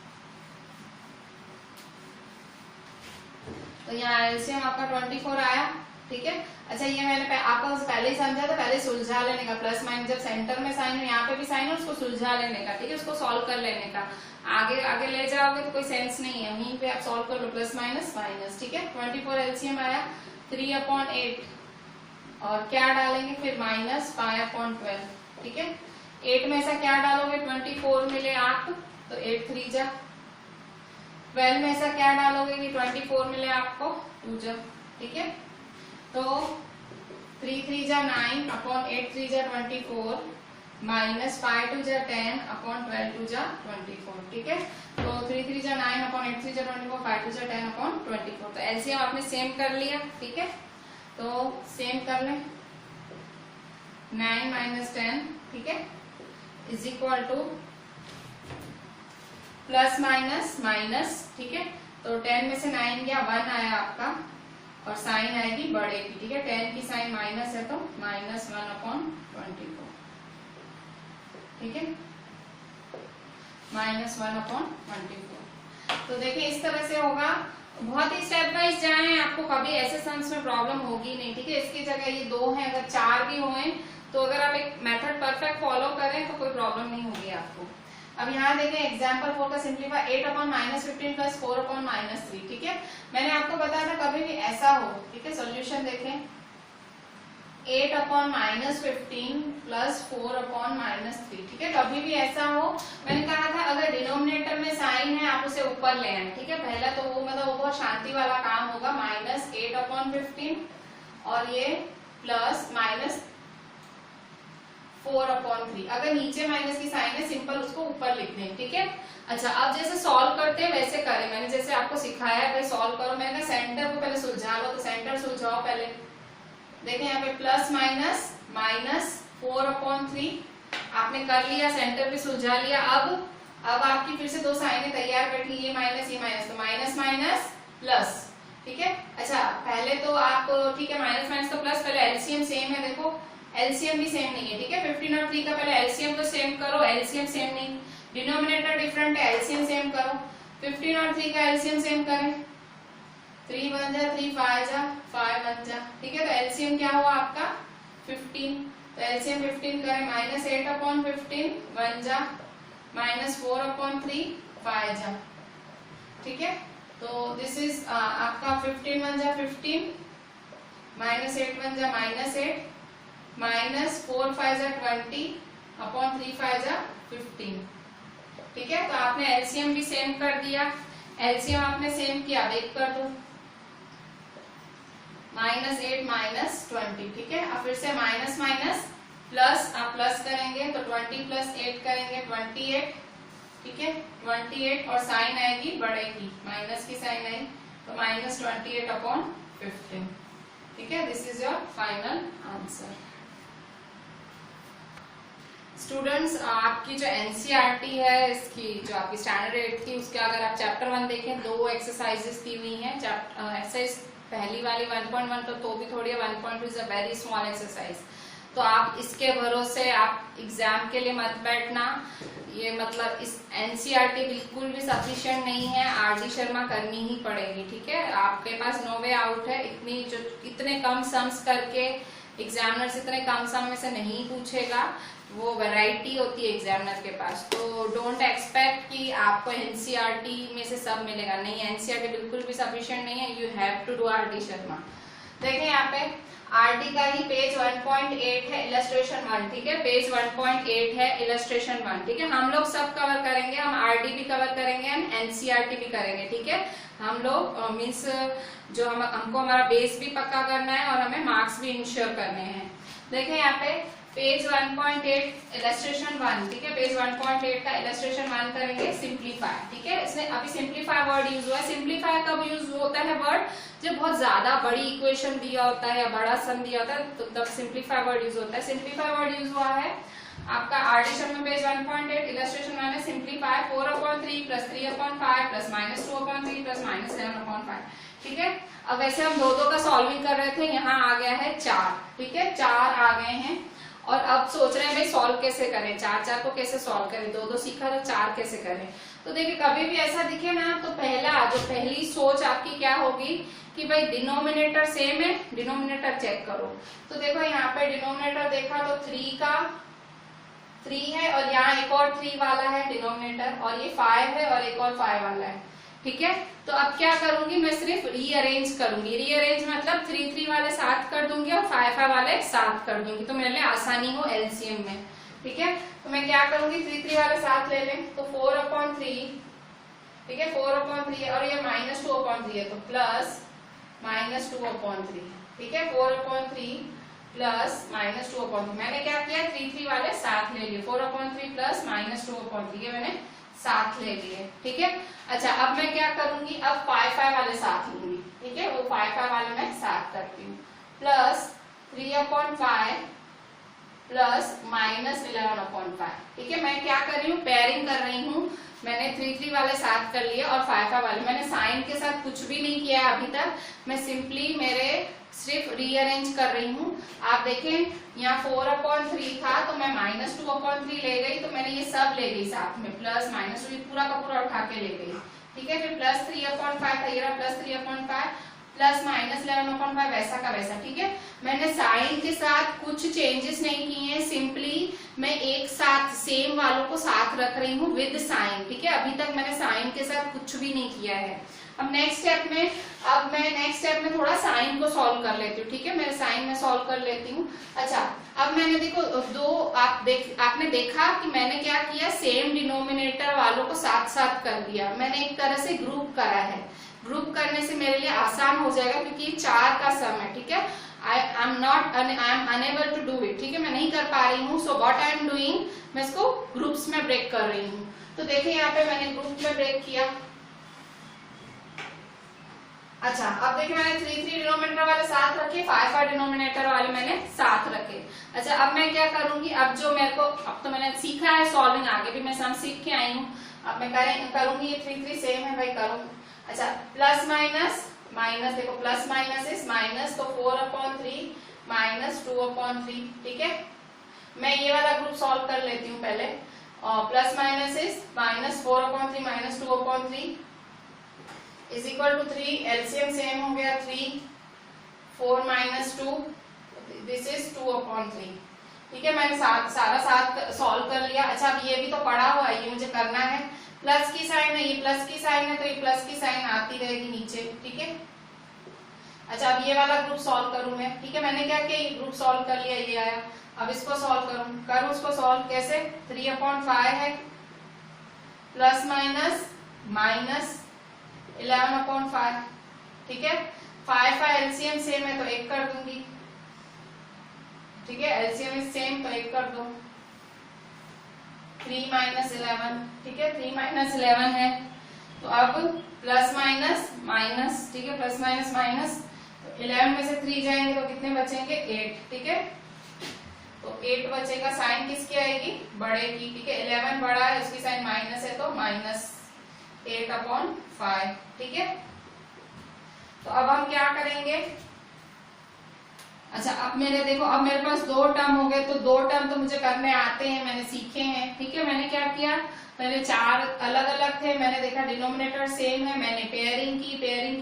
तो यहाँ एलसीएम आपका 24 आया। ठीक है, अच्छा ये मैंने आपको पहले ही समझा था, पहले सुलझा लेने का। प्लस माइनस जब सेंटर में साइन है, यहाँ पे भी साइन है, उसको सुलझा लेने का। ठीक है, उसको सॉल्व कर लेने का। आगे आगे ले जाओगे तो कोई सेंस नहीं है, वहीं पे आप सॉल्व कर लो, प्लस माइनस माइनस। ठीक है, 24 एलसीएम आया 3/8 और क्या डालेंगे फिर -5/12, ठीक है। 8 में ऐसा क्या डालोगे, 24 मिले आप तो 8 3 जा। 12 में ऐसा क्या डालोगे कि 24 मिले आपको 2 जा, ठीक है। तो 3 3 जा 9 अपॉन 8 3 जा 24 -5 2 जा 10 अपॉन 12 2 जा 24, ठीक है। तो 3 3 जा 9 अपॉन 8 3 जा 24 5 2 जा 10 अपॉन 24। तो एलसीएम आपने सेम कर लिया, ठीक है। तो सेम कर लें 9 - 10, ठीक है, is equal two plus minus minus, ठीक है। तो 10 में से 9 गया 1 आया आपका और साइन आएगी बड़े की, ठीक है। 10 की साइन माइनस है तो -1/24, ठीक है, -1/24। तो देखिए इस तरह से होगा, बहुत ही स्टेप वाइज जाएं, आपको कभी ऐसे सम्स में प्रॉब्लम होगी नहीं, ठीक है। इसकी जगह ये 2 है, अगर 4 भी हुए तो अगर आप एक मेथड परफेक्ट फॉलो करें तो कोई प्रॉब्लम नहीं होगी आपको। अब यहाँ देखें एग्जाम्पल 4 का सिंप्लीफाई 8/-15 + 4/-3, ठीक है। मैंने आपको बताया था कभी भी ऐसा हो, ठीक है। सॉल्यूशन देखें 8/-15 + 4/-3, ठीक है। कभी भी ऐसा हो, मैंने कहा था अगर डिनोमिनेटर में साइन है आप उसे ऊपर ले आए, ठीक है। पहला तो वो मतलब वो बहुत शांति वाला काम होगा, -8/15 और ये +-4/3। अगर नीचे माइनस की साइन है सिंपल उसको ऊपर लिख दें, ठीक है। अच्छा, अब जैसे सॉल्व करते हैं वैसे करें, मैंने जैसे आपको सिखाया है भाई सॉल्व करो। मैंने कहा सेंटर को पहले सुलझा लो, तो सेंटर सुलझाओ पहले। देखें यहाँ पे +-4/3 आपने कर लिया, सेंटर भी सुलझा लिया। अब आपकी फिर से 2 साइनें तैयार बैठी, ये माइनस ये माइनस, तो माइनस माइनस प्लस, ठीक है। अच्छा पहले तो आप, ठीक है, माइनस माइनस तो प्लस, पहले एलसीएम सेम है, देखो एलसीएम भी सेम नहीं है, ठीक है। 15 और 3 का पहले एलसीएम तो सेम करो, एलसीएम सेम नहीं, डिनोमिनेटर डिफरेंट है, एलसीएम सेम करो। 15 और 3 का एलसीएम सेम करें, 3 1 जा 3 5 जा 5 1 जा, ठीक है। तो एलसीएम क्या हुआ आपका 15, तो एलसीएम 15 करें, -8/15 1 जा, -4/3 5 जा, ठीक है। तो दिस इज आपका 15 1 जा 15, -8 1 जा -8, -4 5 जा 20/3 5 जा 15, ठीक है। तो आपने एलसीएम भी सेम कर दिया, एलसीएम आपने सेम किया, वेट कर दो, -8 -20, ठीक है। अब फिर से माइनस माइनस प्लस, आप प्लस करेंगे तो 20 + 8 करेंगे 28, ठीक है, 28 और साइन आएगी बड़े की, माइनस की साइन आई तो -28/15, ठीक है। This is your final answer. Students, आपकी जो एनसीईआरटी है, इसकी जो आपकी स्टैंडर्ड 8 थी, उसके अगर आप चैप्टर 1 देखें 2 एक्सरसाइजेस दी हुई हैं। एक्सरसाइज पहली वाली 1.1 तो भी थोड़ी है, 1.2 is a very small exercise. तो आप इसके भरोसे आप एग्जाम के लिए मत बैठना, ये मतलब इस एनसीईआरटी बिल्कुल भी सफिशिएंट नहीं है, आरडी शर्मा करनी ही पड़ेगी, ठीक है। आपके पास नो वे आउट है, इतने कम सम्स करके एग्जामिनर्स इतने कम सम में से नहीं पूछेगा, वो वैरायटी होती है एग्जामिनर के पास। तो डोंट एक्सपेक्ट कि आपको एनसीईआरटी में से सब मिलेगा, नहीं, एनसीईआरटी बिल्कुल भी सफिशिएंट नहीं है, you have to do R D Sharma. देखें यहाँ पे आरडी का ही पेज 1.8 है, इलस्ट्रेशन 1, ठीक है। पेज 1.8 है, इलस्ट्रेशन 1, ठीक है। हम लोग सब कवर करेंगे, हम आरडी भी कवर करेंगे एंड एनसीईआरटी भी करेंगे, ठीक है। हम लोग मीन्स जो हमको हमारा बेस भी पक्का करना है और हमें मार्क्स भी इंश्योर करने हैं। देखें यहाँ पे पेज 1.8 इलस्ट्रेशन 1, ठीक है। पेज 1.8 का इलस्ट्रेशन 1 करेंगे, सिंप्लीफाई, ठीक है। इसमें अभी सिंप्लीफाई वर्ड यूज हुआ है। सिंप्लीफाई कब यूज होता है वर्ड, जब बहुत ज्यादा बड़ी इक्वेशन दिया होता है या बड़ा सम दिया होता है तो तब सिंप्लीफाई वर्ड यूज होता है। सिंप्लीफाई वर्ड यूज हुआ है आपका आर्टिशन में पेज 1.8 इलस्ट्रेशन 1 में सिंप्लीफाई 4/3 + 3/5 + -2/3 + -7/5, ठीक है। अब वैसे हम 2 का सॉल्विंग कर रहे थे, यहाँ आ गया है 4, ठीक है, 4 आ गए हैं और अब सोच रहे हैं भाई सॉल्व कैसे करें, 4 को कैसे सॉल्व करें, 2 सीखा तो 4 कैसे करें। तो देखिए कभी भी ऐसा दिखे ना तो पहली सोच आपकी क्या होगी कि भाई डिनोमिनेटर सेम है, डिनोमिनेटर चेक करो। तो देखो यहाँ पे डिनोमिनेटर देखा तो 3 है और यहाँ एक और 3 वाला है डिनोमिनेटर, और ये 5 है और एक और 5 वाला है, ठीक है। तो अब क्या करूंगी, मैं सिर्फ रीअरेंज करूंगी। रीअरेंज मतलब 3 3 वाले साथ कर दूंगी और 5 5 वाले साथ कर दूंगी, तो मेरे लिए आसानी हो एलसीएम में। ठीक है, तो मैं क्या करूंगी, 3 3 वाले साथ ले लें, तो 4/3, ठीक है, 4/3 और ये -2/3 है, तो प्लस -2/3, ठीक है, 4/3 प्लस -2/3। मैंने क्या किया, 3 3 वाले साथ ले लिए, 4/3 प्लस -2/3 ये मैंने साथ ले लिए। ठीक है, अच्छा अब मैं क्या करूंगी, अब 5 5 वाले साथ लूंगी। ठीक है, वो 5 5 वाले मैं साथ करती हूँ, प्लस 3/5 प्लस -11/5। ठीक है, मैं क्या कर रही हूँ, पेयरिंग कर रही हूँ। मैंने 3 3 वाले साथ कर लिए और 5 5 वाले, मैंने साइन के साथ कुछ भी नहीं किया अभी तक, मैं सिंपली मेरे सिर्फ रीअरेंज कर रही हूँ। आप देखें यहाँ 4/3 था तो मैं -2/3 ले गई, तो मैंने ये सब ले गई साथ में, प्लस माइनस पूरा का पूरा उठा के ले गई। ठीक है, फिर प्लस 3/5 था, ये रहा प्लस 3/5 प्लस -11/5 वैसा का वैसा। ठीक है, मैंने साइन के साथ कुछ चेंजेस नहीं किए हैं, सिंपली मैं एक साथ सेम वालों को साथ रख रही हूँ विद साइन। ठीक है, अभी तक मैंने साइन के साथ कुछ भी नहीं किया है। अब नेक्स्ट स्टेप में थोड़ा साइन को सॉल्व कर लेती हूँ। ठीक है, मेरे साइन में सॉल्व कर लेती हूँ। अच्छा, अब मैंने देखो आपने देखा कि मैंने क्या किया, सेम डिनोमिनेटर वालों को साथ साथ कर दिया, मैंने एक तरह से ग्रुप करा है। ग्रुप करने से मेरे लिए आसान हो जाएगा क्योंकि 4 का सम है। ठीक है, I am unable to do it. ठीक है, मैं नहीं कर पा रही हूँ, so what I am doing, मैं इसको ग्रुप्स में ब्रेक कर रही हूँ। तो देखिए यहाँ पे मैंने ग्रुप में ब्रेक किया। अच्छा, अब देखिए मैंने 3 3 डिनोमिनेटर वाले साथ रखे, 5 5 डिनोमिनेटर वाले मैंने साथ रखे। अच्छा, अब मैं क्या करूंगी, अब जो मेरे को, अब तो मैंने सीखा है सॉल्विंग, आगे भी मैं सम सीख के आई हूँ, अब मैं करूंगी, ये 3 3 सेम है भाई, करूँ। अच्छा, प्लस माइनस माइनस, देखो प्लस माइनस इस माइनस, तो 4/3 -2/3। ठीक है, मैं ये वाला ग्रुप सॉल्व कर लेती हूँ पहले, और प्लस माइनस इस -4/3 -2/3 is equal to 3, LCM same हो गया 3, 4 - 2, दिस इज 2/3। ठीक है, मैंने सारा साथ सॉल्व कर लिया। अच्छा, अब ये भी तो पड़ा हुआ है, ये मुझे करना है, प्लस की साइन है, ये प्लस की साइन है, तो ये प्लस की साइन आती रहेगी नीचे। ठीक है, अच्छा अब ये वाला ग्रुप सॉल्व करूं मैं। ठीक है, मैंने क्या किया, ये ग्रुप सॉल्व कर लिया, ये आया। अब इसको सॉल्व करूं इसको सॉल्व कैसे, 3/5 है प्लस माइनस 11/5। ठीक है, 5 5 एलसीएम सेम है तो 1 कर दूंगी। ठीक है, एलसीएम इज सेम तो 1 कर दो, 3 - 11। ठीक है, 3 - 11 है, तो अब प्लस माइनस माइनस, ठीक है, प्लस माइनस माइनस, तो 11 में से 3 जाएंगे तो कितने बचेंगे, 8। ठीक है, तो 8 बचेगा, साइन किसकी आएगी, बड़े की। ठीक है, 11 बड़ा है, उसकी साइन माइनस है, तो -8/5। ठीक है, तो अब हम क्या करेंगे, अच्छा अब देखो, अब मेरे पास 2 टर्म हो गए, तो 2 टर्म तो मुझे करने आते हैं, मैंने सीखे हैं। ठीक है, मैंने क्या किया, पहले 4 अलग अलग थे, मैंने देखा डिनोमिनेटर सेम है, मैंने पेयरिंग की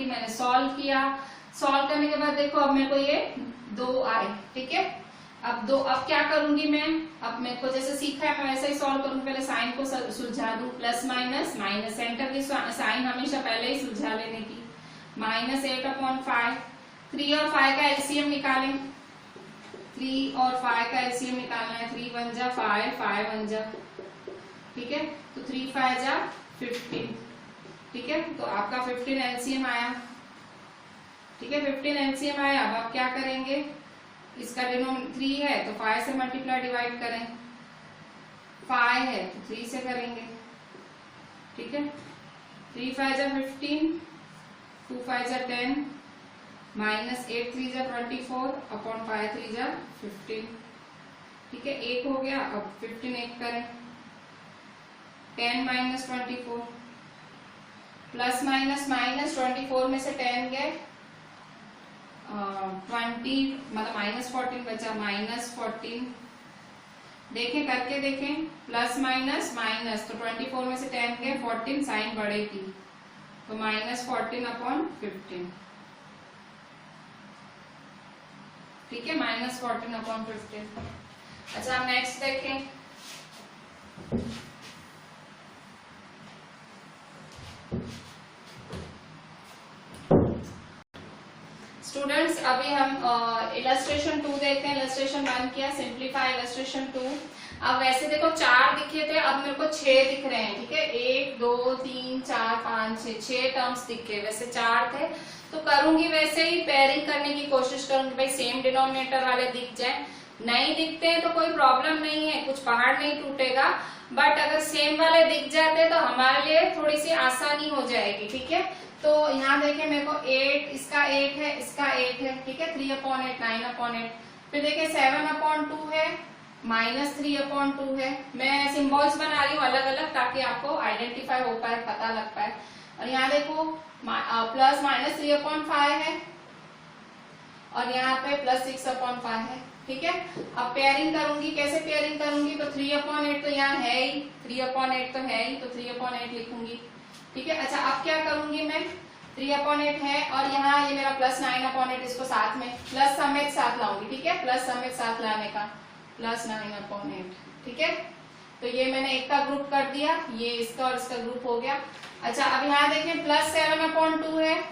मैंने सॉल्व किया। सॉल्व करने के बाद देखो अब मेरे को ये 2 आए। ठीक है, अब क्या करूंगी मैं, अब मेरे को जैसे सीखा है मैं वैसे ही सॉल्व करूंगी। पहले साइन को सुलझा दूं, प्लस माइनस माइनस, सेंटर की साइन हमेशा पहले ही सुलझा लेने की, -8/5। 3 और 5 का एलसीएम निकालें, 3 और 5 का एलसीएम निकालना है, 3 1 जा 5, 5 1 जा। ठीक है, तो 3 5 जा 15। ठीक है, तो आपका 15 एलसीएम आया। ठीक है, 15 एलसीएम आया। अब आप क्या करेंगे, इसका डिनोमिनेटर 3 है तो 5 से मल्टीप्लाई डिवाइड करें, 5 है तो 3 से करेंगे। ठीक है, 3 5 जा 15, 2 5 जा 10, -8 3 जा 24/5 3 जा 15। ठीक है, 1 हो गया। अब 15 1 करें, 10 - 24, प्लस माइनस माइनस 24 में से 10 गए, 20 मतलब -14 बचा, -14। देखें करके देखें, प्लस माइनस माइनस, तो 24 में से 10 गए, 14, साइन बढ़ेगी, तो -14/15। ठीक है, -14/15। अच्छा अब नेक्स्ट देखें, स्टूडेंट्स अभी हम इलस्ट्रेशन 2 देखते हैं। इलस्ट्रेशन 1 किया, सिंप्लीफाई इलस्ट्रेशन 2। अब वैसे देखो 4 दिखे थे, अब मेरे को 6 दिख रहे हैं। ठीक है, 1 2 3 4 5 6 टर्म्स दिखे, वैसे 4 थे। तो करूंगी वैसे ही पेयरिंग करने की कोशिश करूंगी, भाई सेम डिनोमिनेटर वाले दिख जाए। नहीं दिखते हैं तो कोई प्रॉब्लम नहीं है, कुछ पहाड़ नहीं टूटेगा। बट अगर सेम वाले दिख जाते तो हमारे लिए थोड़ी सी आसानी हो जाएगी। ठीक है, तो यहाँ देखें मेरे को 8, इसका 8 है, इसका 8 है। ठीक है, 3/8 9/8। फिर देखें 7/2 है, -3/2 है। मैं सिंबल्स बना रही हूँ अलग अलग ताकि आपको आइडेंटिफाई हो पाए, पता लग पाए। और यहाँ देखो प्लस -3/5 है और यहाँ पे +6/5 है। ठीक है, अब पेयरिंग करूंगी, कैसे पेयरिंग करूंगी? तो 3/8 तो यहाँ है ही, 3/8 तो है ही, तो 3/8 लिखूंगी। ठीक है, अच्छा अब क्या करूंगी मैं? 3/8 है और यहाँ ये मेरा +9/8, इसको साथ में प्लस समेत साथ लाऊंगी। ठीक है, प्लस समेत साथ लाने का +9/8। ठीक है, तो ये मैंने एक का ग्रुप कर दिया, ये इसका और इसका ग्रुप हो गया। अच्छा अब यहाँ देखें +7/2 है,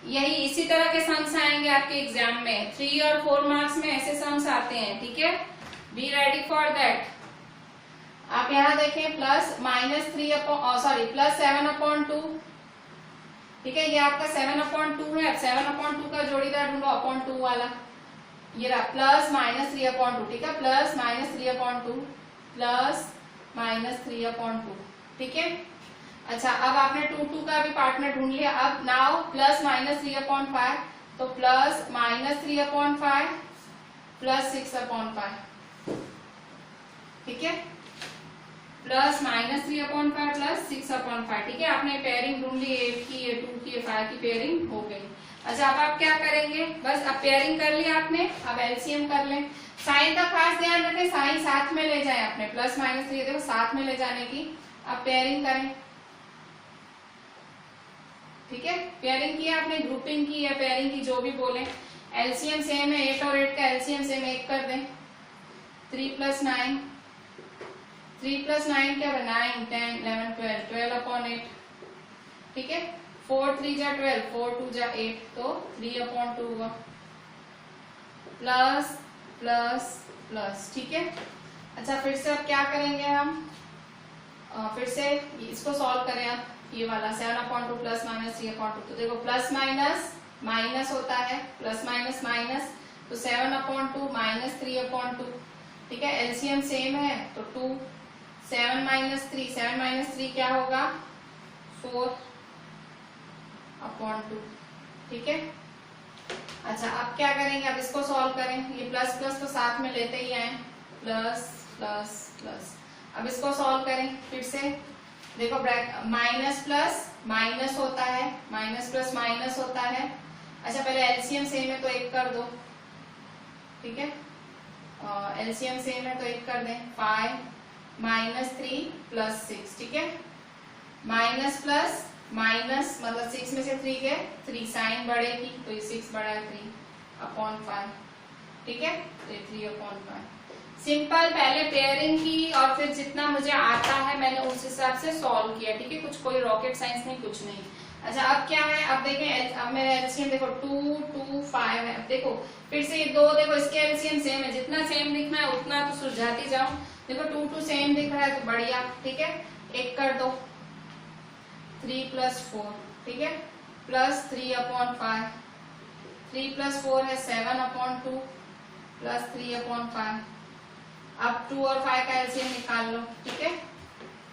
यही इसी तरह के सम्स आएंगे आपके एग्जाम में। 3 और 4 मार्क्स में ऐसे सम्स आते हैं। ठीक है, बी रेडी फॉर दैट। आप यहाँ देखें +7/2। ठीक है, ये आपका 7/2 है। 7/2 का जोड़ीदार ढूंढो /2 वाला, ये रहा +-3/2। ठीक है, +-3/2 +-3/2। ठीक है, अच्छा अब आपने 2 का भी पार्टनर ढूंढ लिया। अब नाउ +-3/5, तो +-3/5 +6/5। ठीक है, +-3/5 +6/5। ठीक है, आपने पेयरिंग ढूंढ ली, 8 की, 2 की, 5 की पेयरिंग हो गई। अच्छा अब आप क्या करेंगे? बस अब पेयरिंग कर लिया आपने, अब एलसीएम कर लें। साइन का खास ध्यान रखें, साइन साथ में ले जाए अपने, +-3 देखो साथ में ले जाने की। अब पेयरिंग करें। ठीक है, पेयरिंग की आपने, ग्रुपिंग की या पेयरिंग की, जो भी बोले। एलसीएम सेम है, 8 और 8 का एलसीएम सेम 1 कर दें। 3 + 9, 3 + 9 क्या है? 9 10 11 12 12/8। ठीक है, 4 3 जा 12, 4 2 जा 8, तो 3/2 हुआ। Plus plus plus. ठीक है, अच्छा फिर से अब क्या करेंगे हम? फिर से इसको सॉल्व करें आप, ये वाला 7/2 +-3/2। तो देखो प्लस माइनस माइनस होता है, प्लस माइनस माइनस, तो 7/2 -3/2। ठीक है, एलसीएम सेम है तो 2, 7 - 3, 7 - 3 क्या होगा? 4/2। ठीक है, अच्छा अब क्या करेंगे? अब इसको सॉल्व करें, ये प्लस प्लस तो साथ में लेते ही आए, प्लस प्लस प्लस। अब इसको सॉल्व करें फिर से, देखो माइनस प्लस माइनस होता है, माइनस प्लस माइनस होता है। अच्छा पहले एलसीएम सेम है तो 1 कर दो। ठीक है, एलसीएम सेम है तो 1 कर दें। 5 - 3 + 6। ठीक है, माइनस प्लस माइनस मतलब 6 में से 3 गए, 3 साइन बढ़ेगी तो ये 6 बढ़ा 3/5। ठीक है, तो 3/5। सिंपल, पहले पेयरिंग की और फिर जितना मुझे आता है मैंने उस हिसाब से सॉल्व किया। ठीक है, कुछ कोई रॉकेट साइंस नहीं, कुछ नहीं। अच्छा अब क्या है? अब देखें, अब मेरा एलसीएम देखो 2 2 5 है। अब देखो फिर से ये 2, देखो इसके एलसीएम सेम है, जितना सेम दिखना है उतना तो सुलझाती जाऊं। देखो 2 2 सेम दिख रहा है तो बढ़िया। ठीक है, 1 कर दो, 3 + 4। ठीक है, +3/5, 3 + 4 है 7/2 +3/5। अब 2 और 5 का एलसीएम निकाल लो। ठीक है,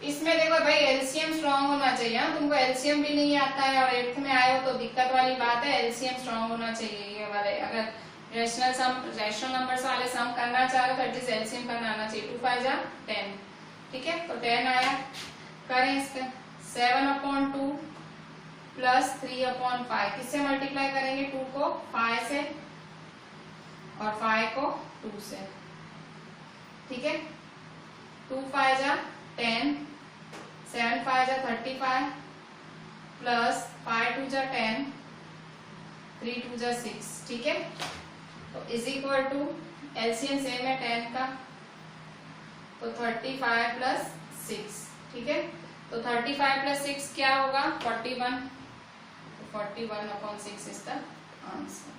इसमें देखो भाई एलसीएम स्ट्रांग होना चाहिए। तुमको एलसीएम भी नहीं आता है और 8th में आए हो तो दिक्कत वाली बात है। एलसीएम स्ट्रांग होना चाहिए। ये वाले अगर रैशनल नंबर्स वाले सम करना चाहो तो एटलीस्ट एलसीएम करना आना चाहिए। 2 5 जा 10। ठीक है, तो 10 आया। करें इसका 7/2 +3/5। किससे मल्टीप्लाई करेंगे? 2 को 5 से और 5 को 2 से। ठीक है, 2 5 जा 10, 7 5 जा 35 प्लस 5 2 जा 10, 3 2 जा 6। ठीक है, तो is equal to LCM same है 10 का, तो 35 + 6। ठीक है, तो 35 + 6 क्या होगा? 41। 41/6 इज द आंसर।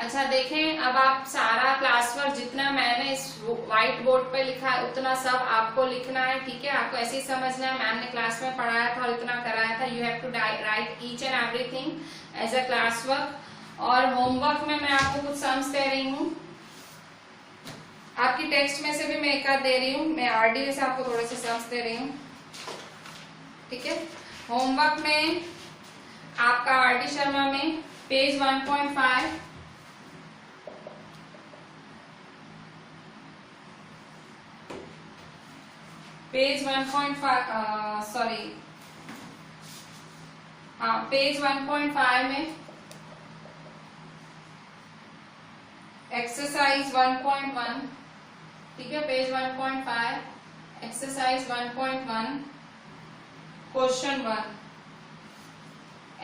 अच्छा देखें, अब आप सारा क्लास वर्क जितना मैंने इस व्हाइट बोर्ड पे लिखा है उतना सब आपको लिखना है, ठीक है। आपको ऐसे ही समझना है, मैम ने क्लास में पढ़ाया था और इतना कराया था। You have to write each and everything as a class work. और होमवर्क में मैं आपको कुछ सम्स दे रही हूँ, आपकी टेक्स्ट में से भी मैं एक आध दे रही हूँ, मैं आरडी से आपको थोड़े से सम्स दे रही हूँ, ठीक है। होमवर्क में आपका आरडी शर्मा में पेज 1.5, पेज 1.5 सॉरी हाँ पेज 1.5 में एक्सरसाइज 1.1, ठीक है। पेज 1.5 एक्सरसाइज 1.1 क्वेश्चन 1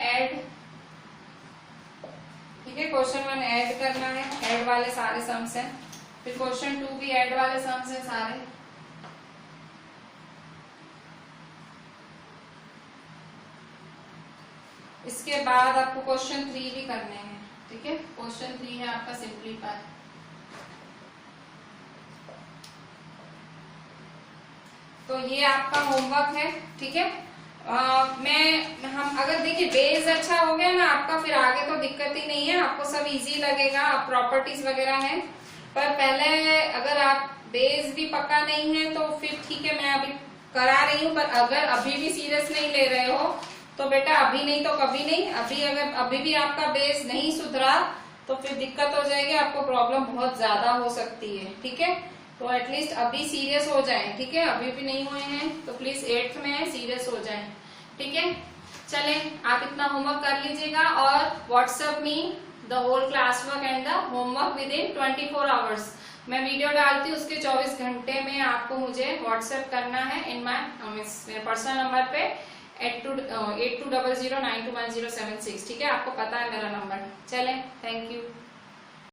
ऐड, ठीक है। क्वेश्चन 1 ऐड करना है, ऐड वाले सारे सम्स हैं। फिर क्वेश्चन 2 भी ऐड वाले सम्स हैं सारे। इसके बाद आपको क्वेश्चन 3 भी करने हैं, ठीक है। क्वेश्चन 3 है आपका सिंपलीफाई। तो ये आपका होमवर्क है, ठीक है। हम अगर देखिए बेस अच्छा हो गया ना आपका, फिर आगे तो दिक्कत ही नहीं है, आपको सब इजी लगेगा। आप प्रॉपर्टीज वगैरह हैं, पर पहले अगर आप बेस भी पक्का नहीं है तो फिर ठीक है, मैं अभी करा रही हूँ। पर अगर अभी भी सीरियस नहीं ले रहे हो तो बेटा अभी नहीं तो कभी नहीं। अभी अगर अभी भी आपका बेस नहीं सुधरा तो फिर दिक्कत हो जाएगी, आपको प्रॉब्लम बहुत ज्यादा हो सकती है, ठीक है। तो एटलीस्ट अभी सीरियस हो जाएं, ठीक है। अभी भी नहीं हुए हैं तो प्लीज 8th में है, सीरियस हो जाएं, ठीक है। चले, आप इतना होमवर्क कर लीजिएगा और WhatsApp me the whole class work and the homework within 24 hours. मैं वीडियो डालती हूँ, उसके 24 घंटे में आपको मुझे व्हाट्सएप करना है इन मेरे पर्सनल नंबर पे 8200921076, ठीक है। आपको पता है मेरा नंबर। चलें, थैंक यू।